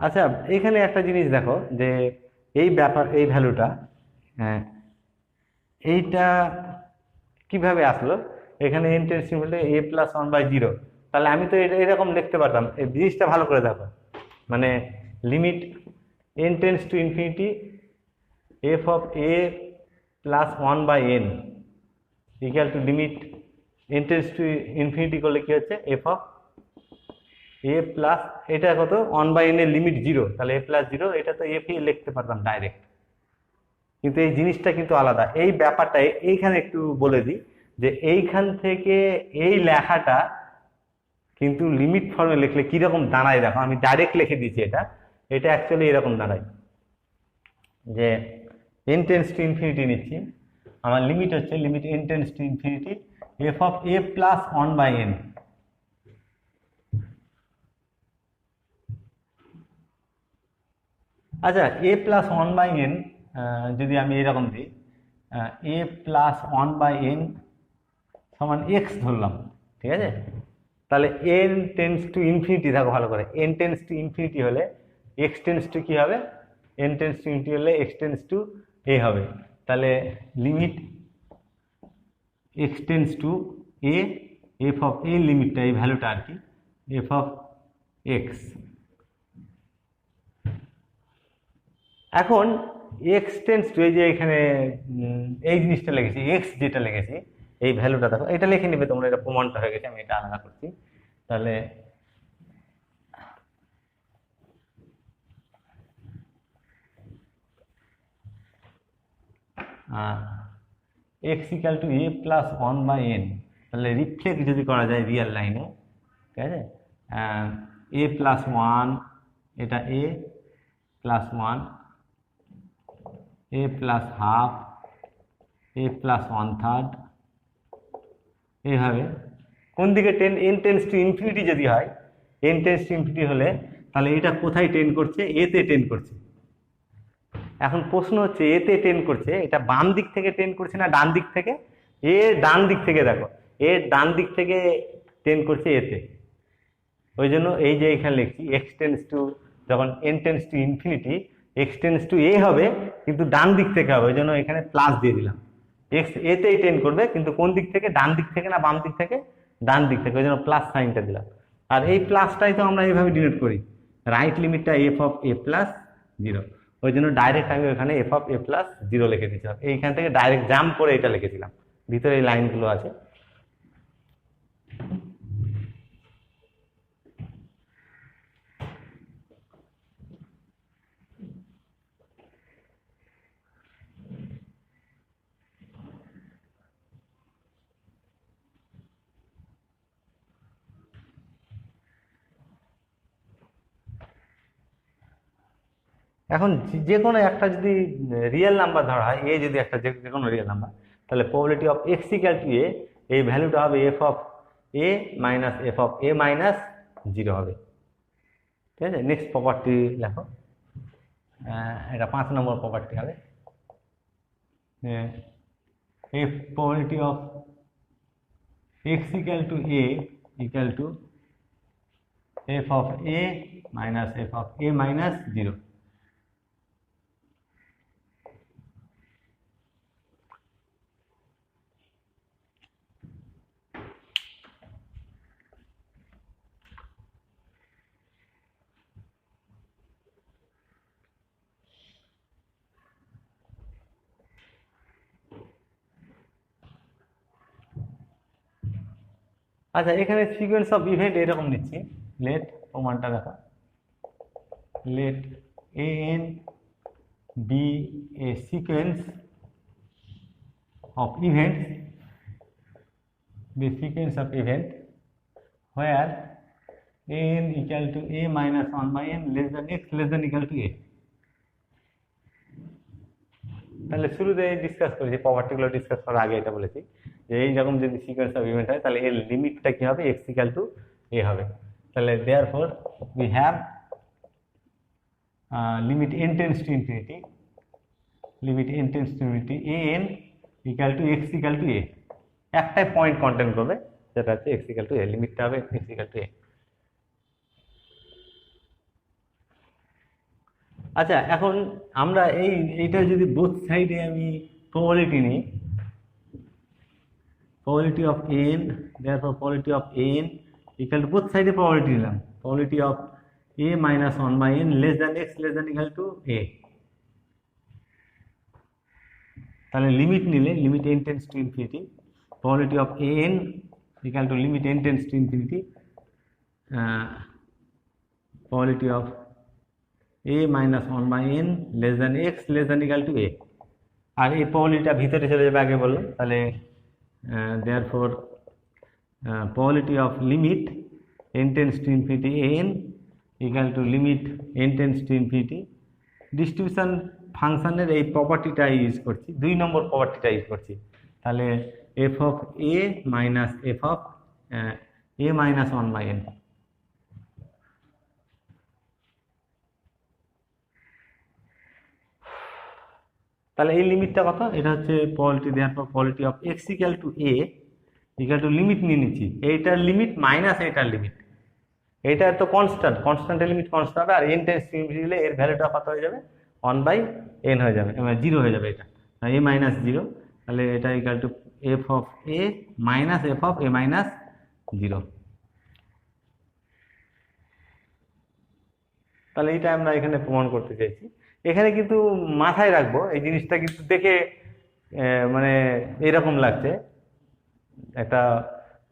আচ্ছা, এখানে একটা জিনিস দেখো যে এই ব্যাপার, এই ভ্যালুটা, এইটা কিভাবে আসলো? এখানে n tends to A plus 1 by 0, তাহলে আমি তো এটা এরকম লিখতে পারতাম। এই জিনিসটা ভালো করে দেখো, মানে limit N tends to infinity F of A plus 1 by n equal to limit N tends to infinity করলে কি হচ্ছে? এফ অফ এ প্লাস, এটা কত? 1 বাই এন এর লিমিট 0, তাহলে এ প্লাস 0, এটা তো এফ ই লিখতে পারতাম ডাইরেক্ট, কিন্তু এই জিনিসটা কিন্তু আলাদা। এই ব্যাপারটা এইখানে একটু বলে দিই যে এইখান থেকে এই লেখাটা কিন্তু লিমিট ফর্মে লিখলে কিরকম দাঁড়ায় দেখো, আমি ডাইরেক্ট লিখে দিয়েছি, এটা অ্যাকচুয়ালি এরকম দাঁড়ায় যে এন টেন্ডস টু ইনফিনিটি নিচ্ছি, আমার লিমিট হচ্ছে limit N tends to infinity F of A plus 1 by n. আচ্ছা, এ প্লাস 1 বাই এন যদি আমি এরকম দিই, এ প্লাস 1 বাই এন সমান এক্স ধরলাম, ঠিক আছে? তাহলে এন টেন্ডস টু ইনফিনিটি, দেখো ভালো করে, এন টেন্ডস টু ইনফিনিটি হলে এক্স টেন্ডস টু কি হবে? এন টেন্ডস টু ইনফিনিটি হলে এক্স টেন্ডস টু এ হবে। তাহলে limit X tends to A, F of A লিমিটটা, এই ভ্যালুটা আর কি, এফ অফ এক্স। এখন এক্স টেন্ডস টু, এই যে এখানে এই জিনিসটা লিখেছি, এক্স যেটা লিখেছি, এই ভ্যালুটা দেখো, এটা লিখে নিবে তোমরা, এটা প্রমাণটা হয়ে গেছে, আমি এটা আলাদা করছি। তাহলে x equal to A plus 1 by n, তাহলে রিফ্লেক্ট যদি করা যায় রিয়েল লাইনে, ঠিক আছে? এ প্লাস 1, এটা এ প্লাস 1, এ প্লাস হাফ, এ প্লাস 1/3, এইভাবে কোন দিকে এন টেন্ডস টু ইনফিনিটি যদি হয়, এন টেন্ডস টু ইনফিনিটি হলে তাহলে এটা কোথায় টেন্ড করছে? এতে টেন্ড করছে। এখন প্রশ্ন হচ্ছে এতে টেন্ড করছে, এটা বাম দিক থেকে টেন্ড করছে না ডান দিক থেকে? এ ডান দিক থেকে, দেখো এ ডান দিক থেকে টেন্ড করছে এতে, ওই জন্য এই যে এখানে লিখছি এক্স টেন্ডস টু, যখন N tends to infinity X tends to A হবে, কিন্তু ডান দিক থেকে হবে, ওই জন্য এখানে প্লাস দিয়ে দিলাম। এক্স এতেই টেন্ড করবে, কিন্তু কোন দিক থেকে? ডান দিক থেকে না বাম দিক থেকে? ডান দিক থেকে, ওই জন্য প্লাস সাইনটা দিলাম। আর এই প্লাসটাই তো আমরা এইভাবে ডিনোট করি, রাইট লিমিটটা এফ অফ এ প্লাস 0, ওই জন্য ডাইরেক্ট আমি ওখানে এফ অফ এ প্লাস 0 লিখে দিয়েছিলাম, এইখান থেকে ডাইরেক্ট জাম্প করে এটা লিখেছিলাম, ভিতরে এই লাইনগুলো আছে। এখন যে কোনো একটা যদি রিয়েল নাম্বার ধরা হয়, এ যদি একটা যে কোনো রিয়েল নাম্বার, তাহলে probability of x equal to A, এই ভ্যালুটা হবে F of A minus F of A minus 0 হবে। ঠিক আছে, নেক্সট প্রপার্টি লেখো, এটা 5 নম্বর প্রপার্টি হবে, F probability of x equal to A equal to F of A minus F of A minus 0। আচ্ছা, এখানে সিকোয়েন্স অফ ইভেন্ট এরকম নিচ্ছি, লেট প্রমাণটা দেখা, let a n be a sequence of event, the sequence of event where an equal to a minus 1 by n less than x less than equal to a। তাহলে শুরুতে discuss করেছি, প্রপার্টিগুলো discuss করার আগে এটা বলেছি যে এই রকম যদি সিকোয়েন্স অফ ইভেন্ট হয় তাহলে এর লিমিটটা কি হবে, x ইকুয়াল টু a হবে। তাহলে therefore we have limit n tends to infinity, limit n tends to infinity an equal two x equal two a, একটাই পয়েন্ট কন্টেন করবে যেটা হচ্ছে x ইকুয়াল টু a, লিমিটটা হবে x ইকুয়াল টু a। আচ্ছা, এখন আমরা এইটা যদি বোথ সাইডে আমি প্রবাবিলিটি নিই, probability of n, therefore probability of n equal to both side A probability নিলাম, probability of a minus 1 by n less than x less than equal to a। তাহলে লিমিট নিলে limit n tends to infinity, probability of an equal to limit n tends to infinity, probability of a minus 1 by n less than x less than equal to a। আর এই প্রবাবিলিটিটা ভিতরে চলে যাবে আগে বললাম, তাহলে therefore probability of limit n tends to infinity an equal to limit n tends to infinity, distribution ফাংশনের এই প্রপার্টিটা use করছি, 2 নম্বর প্রপার্টিটা ইউজ করছি। তাহলে F of A minus F of A minus 1 by n, তাহলে এই লিমিটটা কত, এটা হচ্ছে probability, therefore probability of x equal to A equal to limit নিয়ে নিচ্ছি, এইটার লিমিট মাইনাস এইটার লিমিট, এইটা তো কনস্ট্যান্ট, কনস্ট্যান্টের লিমিট কনস্ট্যান্ট হবে, আর এন টেন্ডস টু ইনফিনিটি হলে এর ভ্যালুটা কত হয়ে যাবে, 1 বাই এন হয়ে যাবে, মানে 0 হয়ে যাবে, এটা এ মাইনাস 0, তাহলে এটা equal to F of A minus F of A minus 0। তাহলে এইটা আমরা এখানে প্রমাণ করতে চাইছি। এখানে কিন্তু মাথায় রাখবো এই জিনিসটা, কিন্তু দেখে মানে এরকম লাগছে, একটা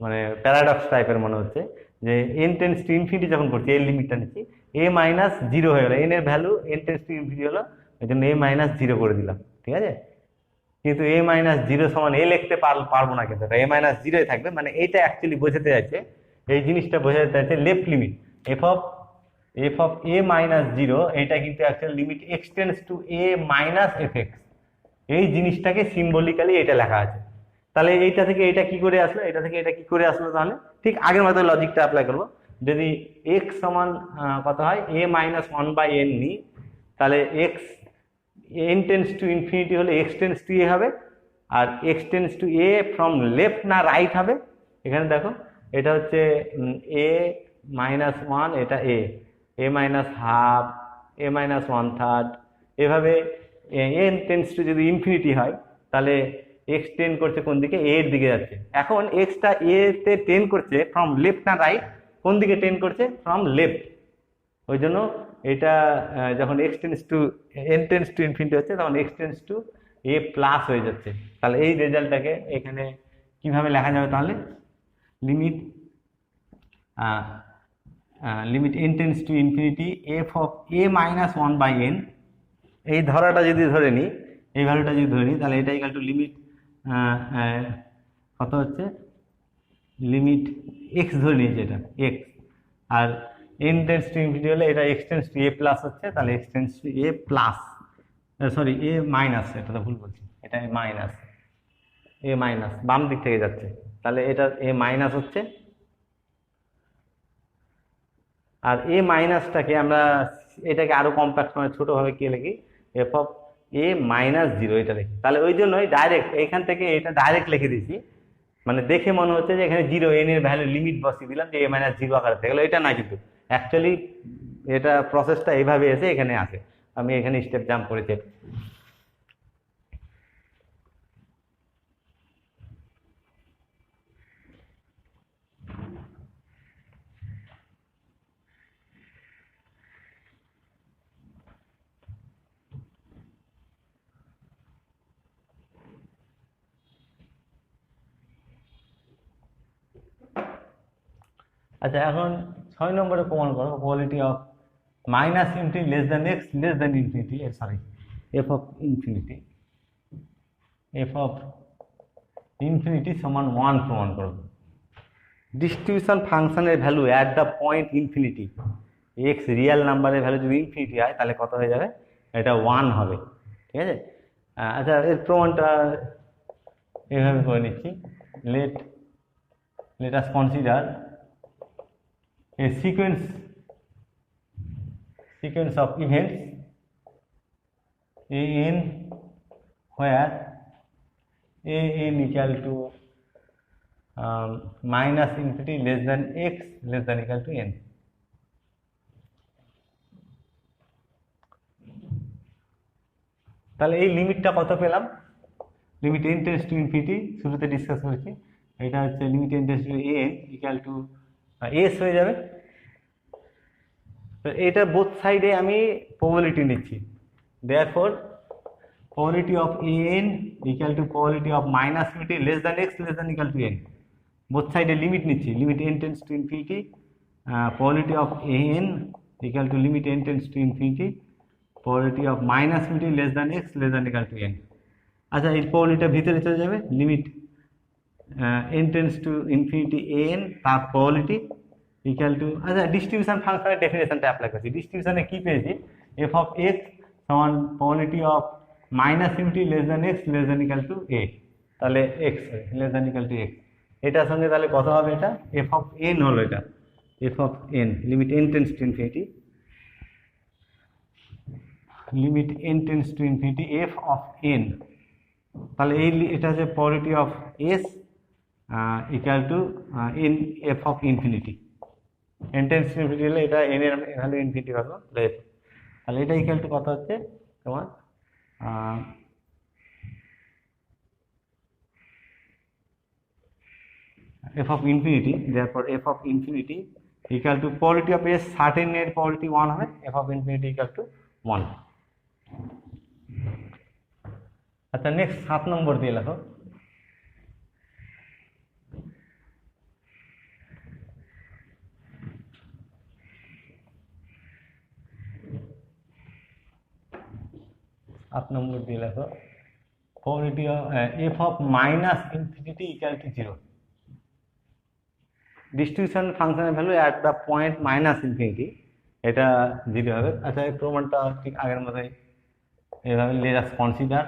মানে প্যারাডক্স টাইপের মনে হচ্ছে যে এন টেন্স টু ইনফিনিটি যখন করছি এর লিমিটটা নিচ্ছি, এ মাইনাস 0 হয়ে গেলো, এন এর value N tends to infinity হলো, ওই জন্য এ মাইনাস 0 করে দিলাম, ঠিক আছে। কিন্তু এ মাইনাস 0 সমান এ লিখতে পারবো না, কিন্তু এ মাইনাস 0 থাকবে, মানে এইটা অ্যাকচুয়ালি বোঝাতে যাচ্ছে, এই জিনিসটা বোঝাতে চাইছে left limit F of A minus 0, এটা কিন্তু actually limit x tends to A minus F x, এই জিনিসটাকে সিম্বলিক্যালি এটা লেখা আছে। তাহলে এইটা থেকে এটা কি করে আসলো, এটা থেকে এটা কি করে আসলো, তাহলে ঠিক আগের মতো লজিকটা অ্যাপ্লাই করবো, যদি এক্স সমান কত হয় এ মাইনাস 1 বাই এন নিই, তাহলে X N tends to infinity হলে এক্স টেন্স টু এ হবে, আর X tends to A from left না রাইট হবে, এখানে দেখো এটা হচ্ছে এ মাইনাস 1, এটা A minus half, A minus 1/3, এভাবে এন টেন্স টু যদি ইনফিনিটি হয় তাহলে এক্স টেন করছে কোন দিকে, এর দিকে যাচ্ছে। এখন এক্সটা এ তে টেন করছে ফ্রম লেফট না রাইট, কোন দিকে টেন করছে, ফ্রম লেফট, ওই জন্য এটা যখন x tends two n tends to infinity হচ্ছে তখন x tends to a plus হয়ে যাচ্ছে। তাহলে এই রেজাল্টটাকে এখানে কিভাবে লেখা যাবে তাহলে, limit limit n tends to infinity f of a minus 1/n, এই ধরাটা যদি ধরে নিই, এই ভ্যালুটা যদি ধরে নিই, তাহলে এটা ইকুয়াল টু লিমিট কত হচ্ছে, লিমিট এক্স ধরে নিয়েছে এটা এক্স, আর n টেন্স টু ইনফিনিটি হলে এটা x tends to a plus হচ্ছে, তাহলে x tends to a plus, sorry a minus, এটা তো ভুল বলছি, এটা মাইনাস, a মাইনাস বাম দিক থেকে যাচ্ছে, তাহলে এটা a মাইনাস হচ্ছে। আর a মাইনাসটাকে আমরা এটাকে আরো কম্প্যাক্ট মানে ছোটভাবে কি লিখি, f অফ a মাইনাস 0 এটা লিখি। তাহলে ওই জন্যই ডাইরেক্ট এখান থেকে এটা ডাইরেক্ট লিখে দিয়েছি, মানে দেখে মনে হচ্ছে যে এখানে 0 n এর ভ্যালু লিমিট বসিয়ে দিলাম যে a মাইনাস 0 আকারে থেকে গেল, এটা না, কিন্তু অ্যাকচুয়ালি এটা প্রসেসটা এইভাবে এসে এখানে আসে, আমি এখানে স্টেপ জাম্প করেছি। আচ্ছা, এখন 6 নম্বরে প্রমাণ করো quality of minus infinity less than x less than infinity, sorry F of infinity, F of infinity সমান 1 প্রমাণ করো। ডিস্ট্রিবিউশন ফাংশনের value at the point infinity, x real নাম্বারের ভ্যালু যদি ইনফিনিটি হয় তাহলে কত হয়ে যাবে, এটা 1 হবে, ঠিক আছে। আচ্ছা, এর প্রমাণটা এভাবে করে নিচ্ছি, late us consider a sequence of events an where an equal to minus infinity less than x less than equal to n। তাহলে এই লিমিটটা কত পেলাম, limit n tends to infinity, শুরুতে ডিসকাস করেছি, এটা হচ্ছে limit n tends two an equal two s হয়ে যাবে। তো এটা বোথ সাইডে আমি প্রবাবিলিটি নিচ্ছি, therefore probability of an equal to probability of minus infinity less than x less than equal to n, both সাইডে লিমিট নিচ্ছি, limit n tends to infinity probability of an equal to limit n tends to infinity probability of minus infinity less than x less than equal to n। আচ্ছা, এই প্রবাবিলিটিটা ভিতরে চলে যাবে, limit n tends to infinity an তার probability equal to, আচ্ছা distribution ফাংশনের ডেফিনেশনটা apply করছি, ডিস্ট্রিবিউশনে কি পেয়েছি, f of x সমান probability of minus infinity less than x less than equal two a, তাহলে x less than equal two x, এটার সঙ্গে তাহলে কত হবে, এটা f of n হলো, এটা f of n limit n tends to infinity, limit n tends to infinity f of n, তাহলে এই এটা হচ্ছে probability of s equal to n f of infinity, n tends to infinity হলে এটা n এর value infinity হবে, তাহলে এটা ইকুয়াল টু কত হচ্ছে তোমার f of infinity, therefore f of infinity equal to probability of s certain এর probability 1 হবে, f of infinity equal to 1। আচ্ছা, নেক্সট 7 নম্বর দিয়ে লেখো, probability of f of minus infinity equal to 0, distribution ফাংশনের value at the point minus infinity, এটা 0 হবে। আচ্ছা, এই প্রমাণটা ঠিক আগের মতোই এভাবে, late us consider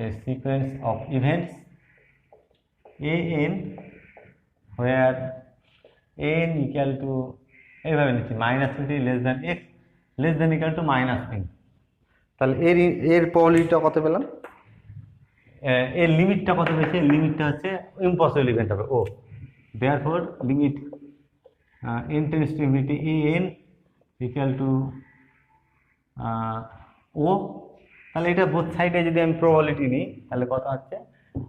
a sequence of events an where n equal to, এইভাবে নিচ্ছি, minus infinity less than x less than equal two minus n, তাহলে এর প্রবাবিলিটিটা কত পেলাম, এর লিমিটটা কত পেয়েছে, লিমিটটা হচ্ছে ইম্পসিবল ইভেন্ট হবে O, therefore limit n tends to infinity an equal to O, তাহলে এটা বোথ সাইডে যদি আমি প্রবাবিলিটি নিই তাহলে কত হচ্ছে,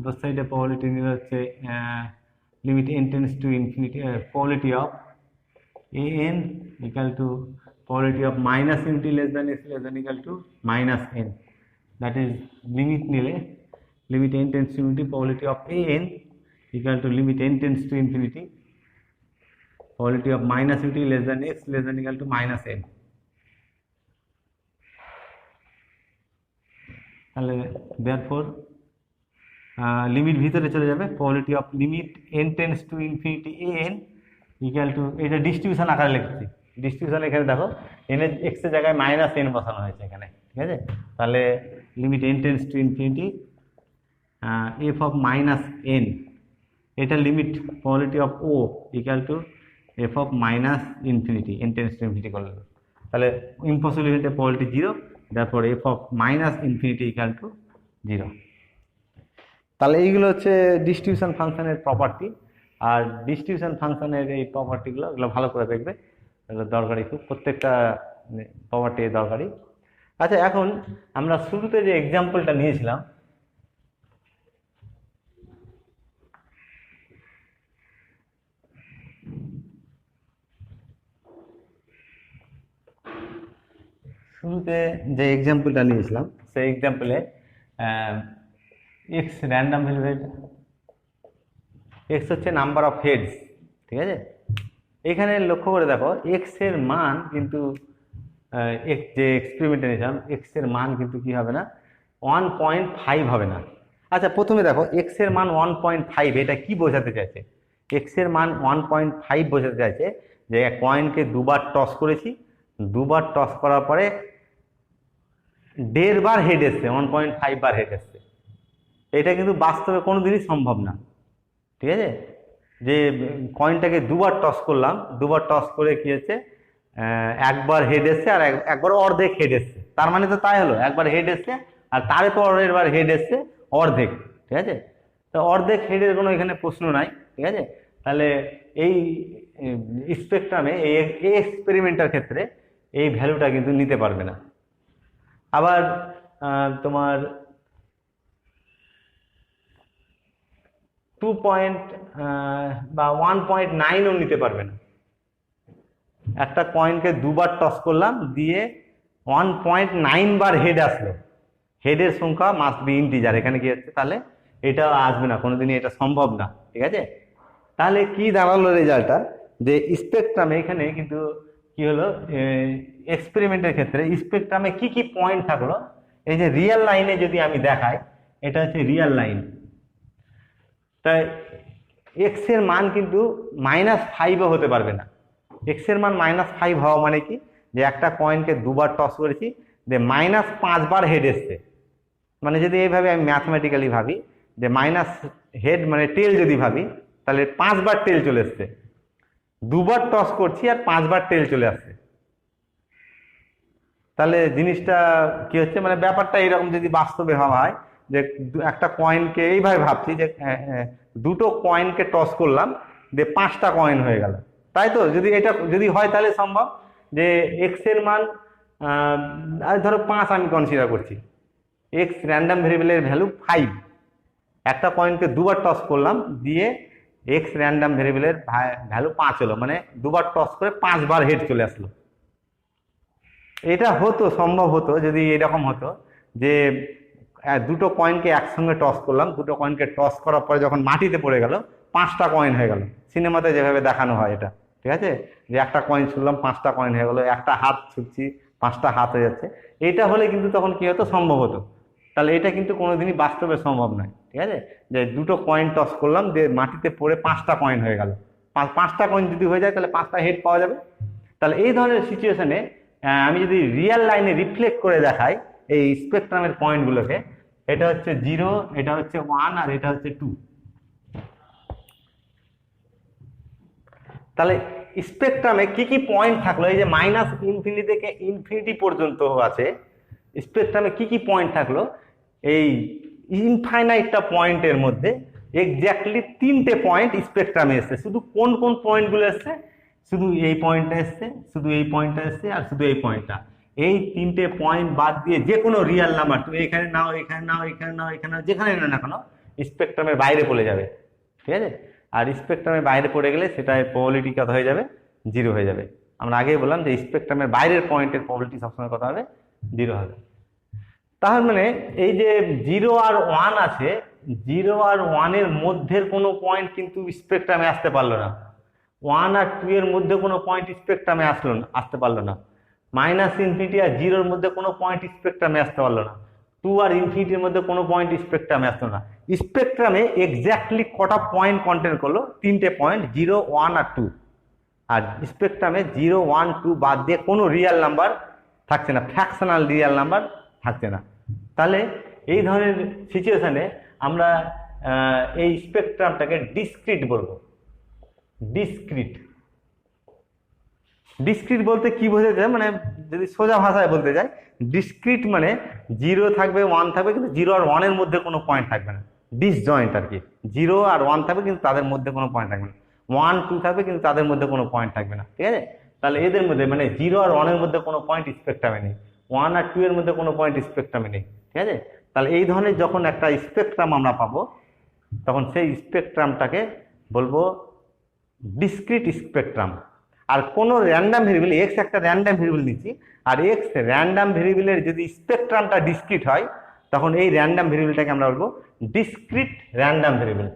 বোথ সাইডে প্রবাবিলিটি নিলে হচ্ছে limit n tends to infinity, probability of an equal to probability of minus infinity less than x less than equal to minus n, that is limit নিলে limit n tends to infinity probability of an equal to limit n tends to infinity probability of minus infinity less than x less than equal to minus n। তাহলে therefore limit ভিতরে চলে যাবে, probability of limit n tends to infinity an equal to, এটা distribution আকারে লিখছি, distribution এখানে দেখো n এর x এর জায়গায় মাইনাস n বসানো হয়েছে এখানে, ঠিক আছে। তাহলে limit n tends to infinity f of minus n, এটা limit probability of o equal to f of minus infinity, n tends to infinity করলে তাহলে impossibility probability 0, therefore f of minus infinity equal to 0। তাহলে এইগুলো হচ্ছে distribution ফাংশনের property. আর distribution ফাংশনের এই প্রপার্টিগুলো এগুলো ভালো করে দেখবে, এগুলো দরকারি, খুব প্রত্যেকটা প্রপার্টি দরকারি। আচ্ছা, এখন আমরা শুরুতে যে এক্সাম্পলটা নিয়েছিলাম, সেই এক্সাম্পলে এক্স র্যান্ডাম ভ্যারিয়েবল, এক্স হচ্ছে নাম্বার অফ হেডস, ঠিক আছে। এখানে লক্ষ্য করে দেখো এক্স এর মান কিন্তু যে এক্সপেরিমেন্টে নিয়েছিলাম এক্স এর মান কিন্তু কি হবে না, 1.5 হবে না। আচ্ছা, প্রথমে দেখো এক্স এর মান 1.5, এটা কি বোঝাতে চাইছে? এক্স এর মান 1.5 বোঝাতে চাইছে যে কয়েনকে দুবার টস করেছি, দুবার টস করার পরে 1.5 বার হেড এসছে, 1.5 বার হেড এসছে। এটা কিন্তু বাস্তবে কোনোদিনই সম্ভব না, ঠিক আছে। যে কয়েনটাকে দুবার টস করলাম, দুবার টস করে কি হচ্ছে, একবার হেড এসছে আর একবার অর্ধেক হেড এসছে, তার মানে তো তাই হলো, একবার হেড এসছে আর তারপরের বার হেড এসছে অর্ধেক, ঠিক আছে। তো অর্ধেক হেডের কোনো এখানে প্রশ্ন নাই, ঠিক আছে। তাহলে এই স্পেকট্রামে এই এক্সপেরিমেন্টার ক্ষেত্রে এই ভ্যালুটা কিন্তু নিতে পারবে না। আবার তোমার 2 বা 1.9ও নিতে পারবে না। একটা কয়েনকে দুবার টস করলাম, দিয়ে 1.9 বার হেড আসলো, হেডের সংখ্যা মাস্ট বি ইন্টিজার, এখানে কি হচ্ছে, তাহলে এটা আসবে না কোনোদিনই, এটা সম্ভব না, ঠিক আছে। তাহলে কি দাঁড়ালো রেজাল্টটা, যে স্পেকট্রামে এখানে কিন্তু কি হলো, এক্সপেরিমেন্টের ক্ষেত্রে স্পেকট্রামে কি কি পয়েন্ট থাকলো, এই যে রিয়েল লাইনে যদি আমি দেখাই, এটা হচ্ছে রিয়েল লাইন, তাই এক্স এর মান কিন্তু -5ও হতে পারবে না। এক্স এর মান -5 হওয়া মানে কি, যে একটা কয়েনকে দুবার টস করেছি, যে -5 বার হেড এসছে, মানে যদি এইভাবে আমি ম্যাথমেটিক্যালি ভাবি, যে মাইনাস হেড মানে টেল যদি ভাবি, তাহলে 5 বার টেল চলে এসছে, দুবার টস করছি আর 5 বার টেল চলে আসছে। তাহলে জিনিসটা কি হচ্ছে, মানে ব্যাপারটা এরকম যদি বাস্তবে হওয়া হয়, যে একটা কয়েনকে এইভাবে ভাবছি, যে দুটো কয়েনকে টস করলাম, যে 5টা কয়েন হয়ে গেল, তাই তো। যদি এটা যদি হয় তাহলে সম্ভব, যে এক্স এর মান ধরো 5 আমি কনসিডার করছি, এক্স র্যান্ডাম ভেরিয়েবলের ভ্যালু 5, একটা কয়েনকে দুবার টস করলাম, দিয়ে এক্স র্যান্ডাম ভেরিয়েবলের ভ্যালু 5 হলো, মানে দুবার টস করে 5 বার হেড চলে আসলো। এটা হতো, সম্ভব হতো যদি এরকম হতো, যে দুটো কয়েনকে একসঙ্গে টস করলাম, দুটো কয়েনকে টস করার পরে যখন মাটিতে পড়ে গেল 5টা কয়েন হয়ে গেল, সিনেমাতে যেভাবে দেখানো হয় এটা, ঠিক আছে। যে একটা কয়েন ছুড়লাম 5টা কয়েন হয়ে গেল, একটা হাত ছুটছি 5টা হাত হয়ে যাচ্ছে, এটা হলে কিন্তু তখন কি হতো, সম্ভব হতো। তাহলে এটা কিন্তু কোনোদিনই বাস্তবে সম্ভব নয়, ঠিক আছে। যে দুটো কয়েন টস করলাম, যে মাটিতে পড়ে 5টা কয়েন হয়ে গেল, 5টা কয়েন যদি হয়ে যায় তাহলে 5টা হেড পাওয়া যাবে। তাহলে এই ধরনের সিচুয়েশনে আমি যদি রিয়েল লাইনে রিফ্লেক্ট করে দেখাই এই স্পেকট্রামের পয়েন্টগুলোকে, এটা হচ্ছে 0, এটা হচ্ছে 1 আর এটা হচ্ছে 2। তাহলে স্পেকট্রামে কি কি পয়েন্ট থাকলো, এই যে -ইনফিনিটি থেকে ইনফিনিটি পর্যন্ত আছে, স্পেকট্রামে কি কি পয়েন্ট থাকলো, এই ইনফাইনাইটটা পয়েন্টের মধ্যে এক্স্যাক্টলি 3টে পয়েন্ট স্পেকট্রামে এসছে। শুধু কোন কোন পয়েন্টগুলো এসছে, শুধু এই পয়েন্টটা এসছে, শুধু এই পয়েন্টটা এসছে আর শুধু এই পয়েন্টটা। এই তিনটে পয়েন্ট বাদ দিয়ে যে কোনো রিয়েল নাম্বার তুমি এখানে নাও, এখানে নাও, এখানে নাও, এখানে নাও, যেখানে নাও না কেন স্পেকট্রামের বাইরে পড়ে যাবে, ঠিক আছে। আর স্পেকট্রামের বাইরে পড়ে গেলে সেটার প্রবাবিলিটি কত হয়ে যাবে, 0 হয়ে যাবে। আমরা আগেই বললাম যে স্পেকট্রামের বাইরের পয়েন্টের প্রবাবিলিটি সবসময় কত হবে, 0 হবে। তার মানে এই যে 0 আর 1 আছে, 0 আর 1 এর মধ্যের কোনো পয়েন্ট কিন্তু স্পেকট্রামে আসতে পারলো না। 1 আর 2 এর মধ্যে কোনো পয়েন্ট স্পেকট্রামে আসতে পারলো না। -ইনফিনিটি আর 0 এর মধ্যে কোনো পয়েন্ট স্পেকট্রামে আসতে পারলো না। 2 আর ইনফিনিটির মধ্যে কোনো পয়েন্ট স্পেকট্রামে আসতো না। স্পেকট্রামে এক্স্যাক্টলি কটা পয়েন্ট কন্টেন করলো, 3টে পয়েন্ট, 0, 1 আর 2। আর স্পেকট্রামে 0, 1, 2 বাদ দিয়ে কোনো রিয়েল নাম্বার থাকছে না, ফ্র্যাকশনাল রিয়েল নাম্বার থাকছে না। তাহলে এই ধরনের সিচুয়েশনে আমরা এই স্পেকট্রামটাকে ডিসক্রিট বলবো। ডিসক্রিট ডিসক্রিট বলতে কি বোঝাতে যায়, মানে যদি সোজা ভাষায় বলতে যাই, ডিসক্রিট মানে 0 থাকবে, 1 থাকবে, কিন্তু 0 আর 1 এর মধ্যে কোনো পয়েন্ট থাকবে না। ডিসজয়েন্ট আর কি, 0 আর 1 থাকবে কিন্তু তাদের মধ্যে কোনো পয়েন্ট থাকবে না, 1, 2 থাকবে কিন্তু তাদের মধ্যে কোনো পয়েন্ট থাকবে না, ঠিক আছে। তাহলে এদের মধ্যে মানে 0 আর 1 এর মধ্যে কোনো পয়েন্ট স্পেকট্রামে নেই, 1 আর 2 এর মধ্যে কোনো পয়েন্ট স্পেকট্রামে নেই, ঠিক আছে। তাহলে এই ধরনের যখন একটা স্পেকট্রাম আমরা পাবো, তখন সেই স্পেকট্রামটাকে বলবো ডিসক্রিট স্পেকট্রাম। আর কোনো র্যান্ডাম ভেরিয়েবল, এক্স একটা র্যান্ডাম ভেরিয়েবল নিচ্ছি, আর এক্স র্যান্ডাম ভেরিয়েবলের যদি স্পেকট্রামটা ডিসক্রিট হয়, তখন এই র্যান্ডাম ভেরিয়েবলটাকে আমরা বলবো ডিসক্রিট র্যান্ডাম ভেরিয়েবল।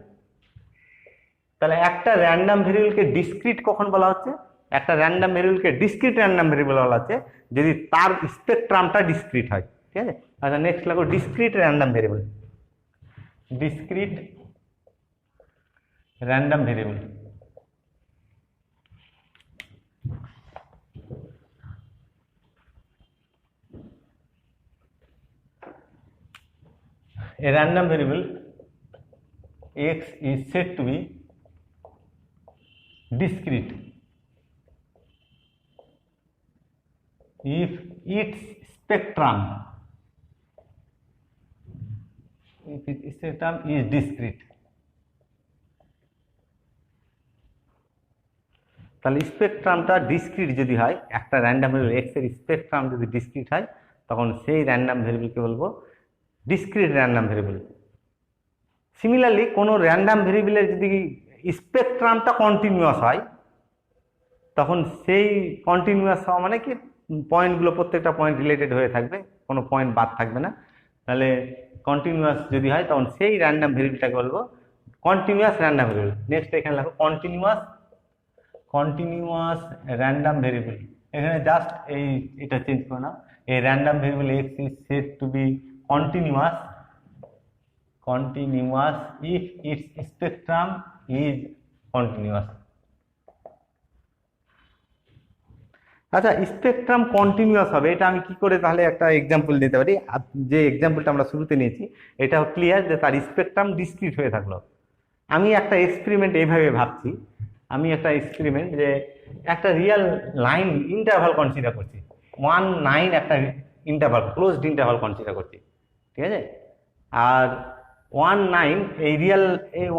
তাহলে একটা র্যান্ডাম ভেরিয়েবলকে ডিসক্রিট কখন বলা হচ্ছে, একটা র্যান্ডাম ভেরিয়েবলকে ডিসক্রিট র্যান্ডাম ভেরিয়েবল বলা হচ্ছে যদি তার স্পেকট্রামটা ডিসক্রিট হয়, ঠিক আছে। আচ্ছা, নেক্সট লাগো discrete random variable. Discrete random variable, a random variable x is said to be discrete if its spectrum is discrete। তাহলে স্পেকট্রামটা ডিসক্রিট যদি হয়, একটা র্যান্ডাম ভেরিয়েবল এক্স এর স্পেকট্রাম যদি ডিসক্রিট হয়, তখন সেই র্যান্ডাম ভেরিয়েবলকে বলবো ডিসক্রিট র্যান্ডাম ভেরিয়েবল। সিমিলারলি কোনো র্যান্ডাম ভেরিয়েবলের যদি স্পেকট্রামটা কন্টিনিউয়াস হয়, তখন সেই কন্টিনিউয়াস হওয়া মানে কি পয়েন্টগুলো প্রত্যেকটা পয়েন্ট রিলেটেড হয়ে থাকবে, কোনো পয়েন্ট বাদ থাকবে না। তাহলে কন্টিনিউয়াস যদি হয়, তখন সেই র্যান্ডাম ভেরিয়েবলটাকে বলবো কন্টিনিউয়াস র্যান্ডাম ভেরিয়েবল। নেক্সট এখানে লাগো কন্টিনিউয়াস র্যান্ডাম ভেরিয়েবল। এখানে জাস্ট এটা চেঞ্জ করে নাও, এই random variable x is said to be continuous if its spectrum is continuous। আচ্ছা, স্পেকট্রাম কন্টিনিউয়াস হবে, এটা আমি কি করে তাহলে একটা এক্সাম্পল দিতে পারি। যে এক্সাম্পলটা আমরা শুরুতে নিয়েছি এটাও ক্লিয়ার যে তার স্পেকট্রাম ডিসক্রিট হয়ে থাকলো। আমি একটা এক্সপেরিমেন্ট এইভাবে ভাবছি, আমি একটা এক্সপেরিমেন্ট যে একটা রিয়েল লাইন ইন্টারভাল কনসিডার করছি, 1, 9 একটা ইন্টারভাল, ক্লোজড ইন্টারভাল কনসিডার করছি, ঠিক আছে। আর 1, 9 এই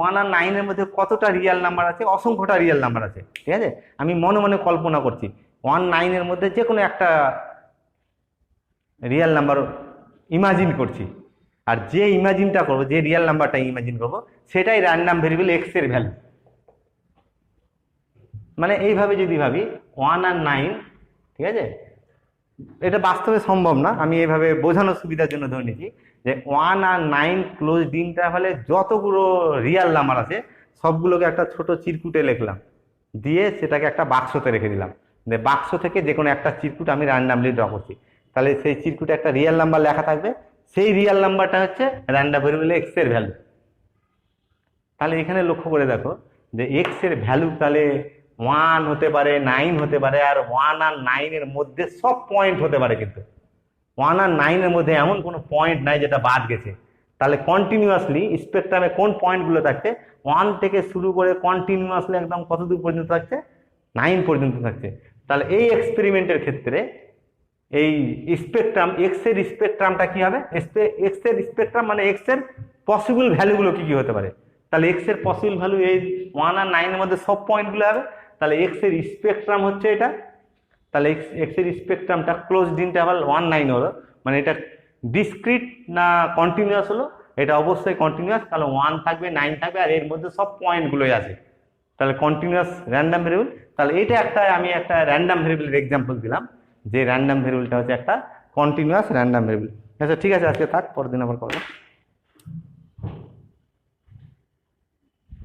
1 আর 9 এর মধ্যে কতটা রিয়েল নাম্বার আছে, অসংখ্যটা রিয়েল নাম্বার আছে, ঠিক আছে। আমি মনে মনে কল্পনা করছি 1, 9 এর মধ্যে যে কোনো একটা রিয়েল নাম্বার ইমাজিন করছি, আর যে ইমাজিনটা করবো, যে রিয়েল নাম্বারটা ইমাজিন করবো, সেটাই র্যান্ডাম ভেরিয়েবল এক্স এর ভ্যালু। মানে এইভাবে যদি ভাবি 1 আর 9, ঠিক আছে, এটা বাস্তবে সম্ভব না, আমি এইভাবে বোঝানোর সুবিধার জন্য ধরে নিচ্ছি যে 1 আর 9 ক্লোজড ইন্টারভালে যতগুলো রিয়েল নাম্বার আছে সবগুলোকে একটা ছোট চিরকুটে লিখলাম, দিয়ে সেটাকে একটা বাক্সতে রেখে দিলাম। বাক্স থেকে যে কোনো একটা চিরকুট আমি র্যান্ডামলি ড্র করছি, তাহলে সেই চিরকুটে একটা রিয়েল নাম্বার লেখা থাকবে, সেই রিয়েল নাম্বারটা হচ্ছে র্যান্ডাম ভেরিয়েবল এক্স এর ভ্যালু। তাহলে এখানে লক্ষ্য করে দেখো যে এক্স এর ভ্যালু তাহলে 1 হতে পারে, 9 হতে পারে, আর 1 আর 9 এর মধ্যে সব পয়েন্ট হতে পারে, কিন্তু 1 আর 9 এর মধ্যে এমন কোনো পয়েন্ট নাই যেটা বাদ গেছে। তাহলে কন্টিনিউয়াসলি স্পেকট্রামে কোন পয়েন্টগুলো থাকছে, 1 থেকে শুরু করে কন্টিনিউয়াসলি একদম কত দূর পর্যন্ত থাকছে, 9 পর্যন্ত থাকছে। তাহলে এই এক্সপেরিমেন্টের ক্ষেত্রে এই স্পেকট্রাম এক্স এর স্পেকট্রামটা কি হবে, এক্স এর স্পেকট্রাম মানে এক্স এর পসিবল ভ্যালুগুলো কি কি হতে পারে। তাহলে এক্স এর পসিবল ভ্যালু এই 1 আর 9 এর মধ্যে সব পয়েন্টগুলো হবে, তাহলে এক্স এর স্পেকট্রাম হচ্ছে এটা। তাহলে এক্স এর স্পেকট্রামটা ক্লোজড ইন্টারভাল 1 9 হলো, মানে এটা ডিসক্রিট না কন্টিনিউয়াস হলো? এটা অবশ্যই কন্টিনিউয়াস, তাহলে 1 থাকবে 9 থাকবে আর এর মধ্যে সব পয়েন্টগুলোই আছে, তাহলে কন্টিনিউয়াস র্যান্ডম ভেরিয়েবল। তাহলে এটা আমি একটা র্যান্ডম ভেরিয়েবলের এক্সাম্পল দিলাম, যে র্যান্ডম ভেরিয়েবলটা হচ্ছে একটা কন্টিনিউয়াস র্যান্ডম ভেরিয়েবল। আচ্ছা ঠিক আছে, আজকে থাক, পরের দিন আবার করবো।